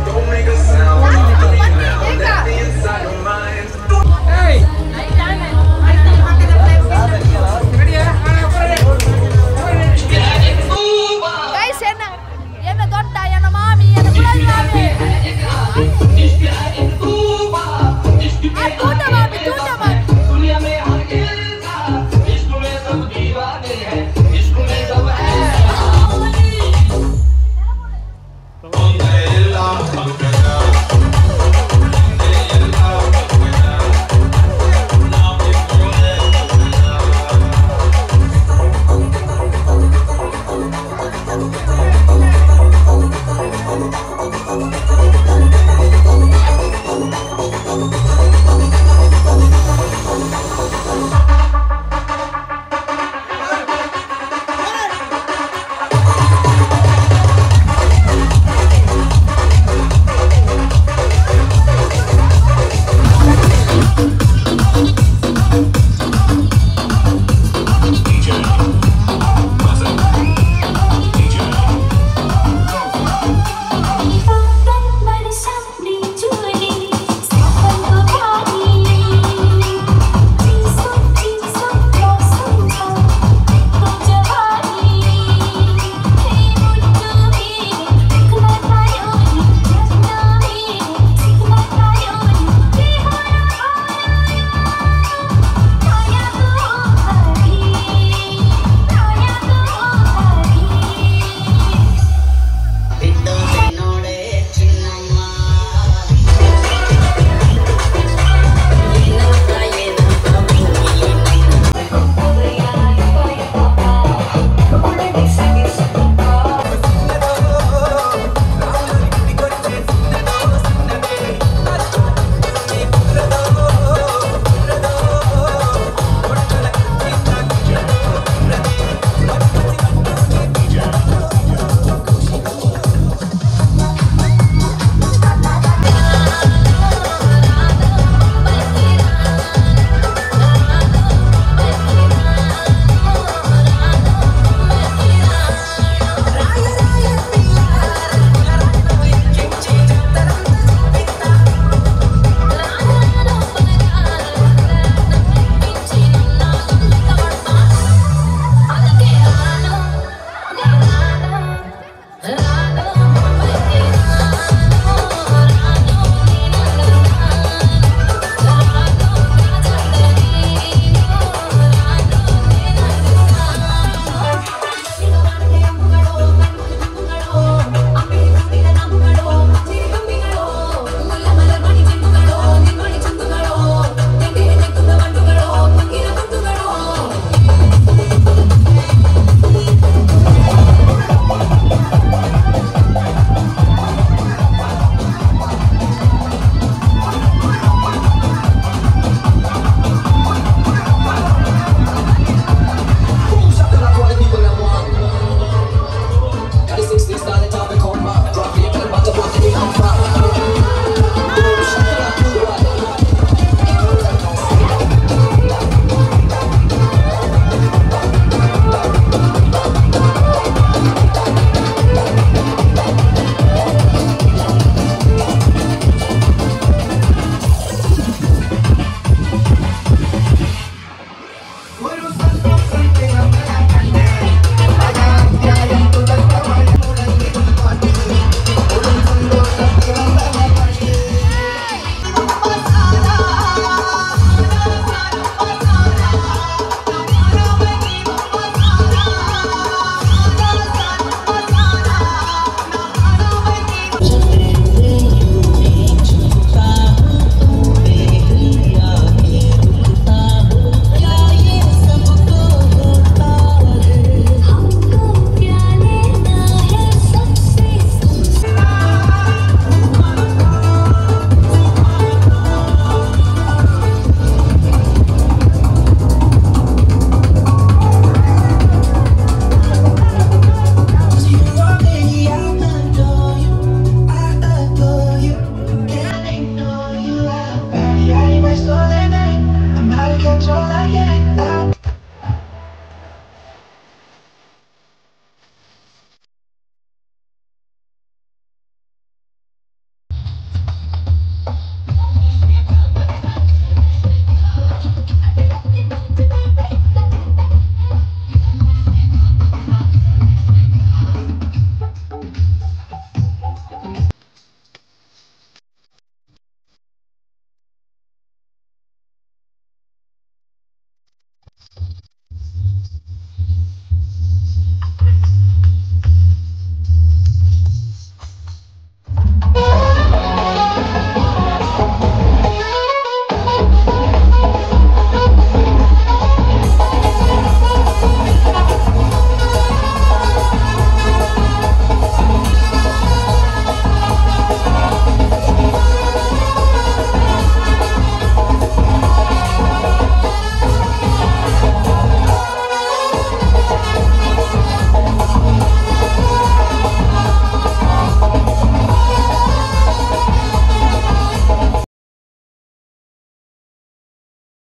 Don't make us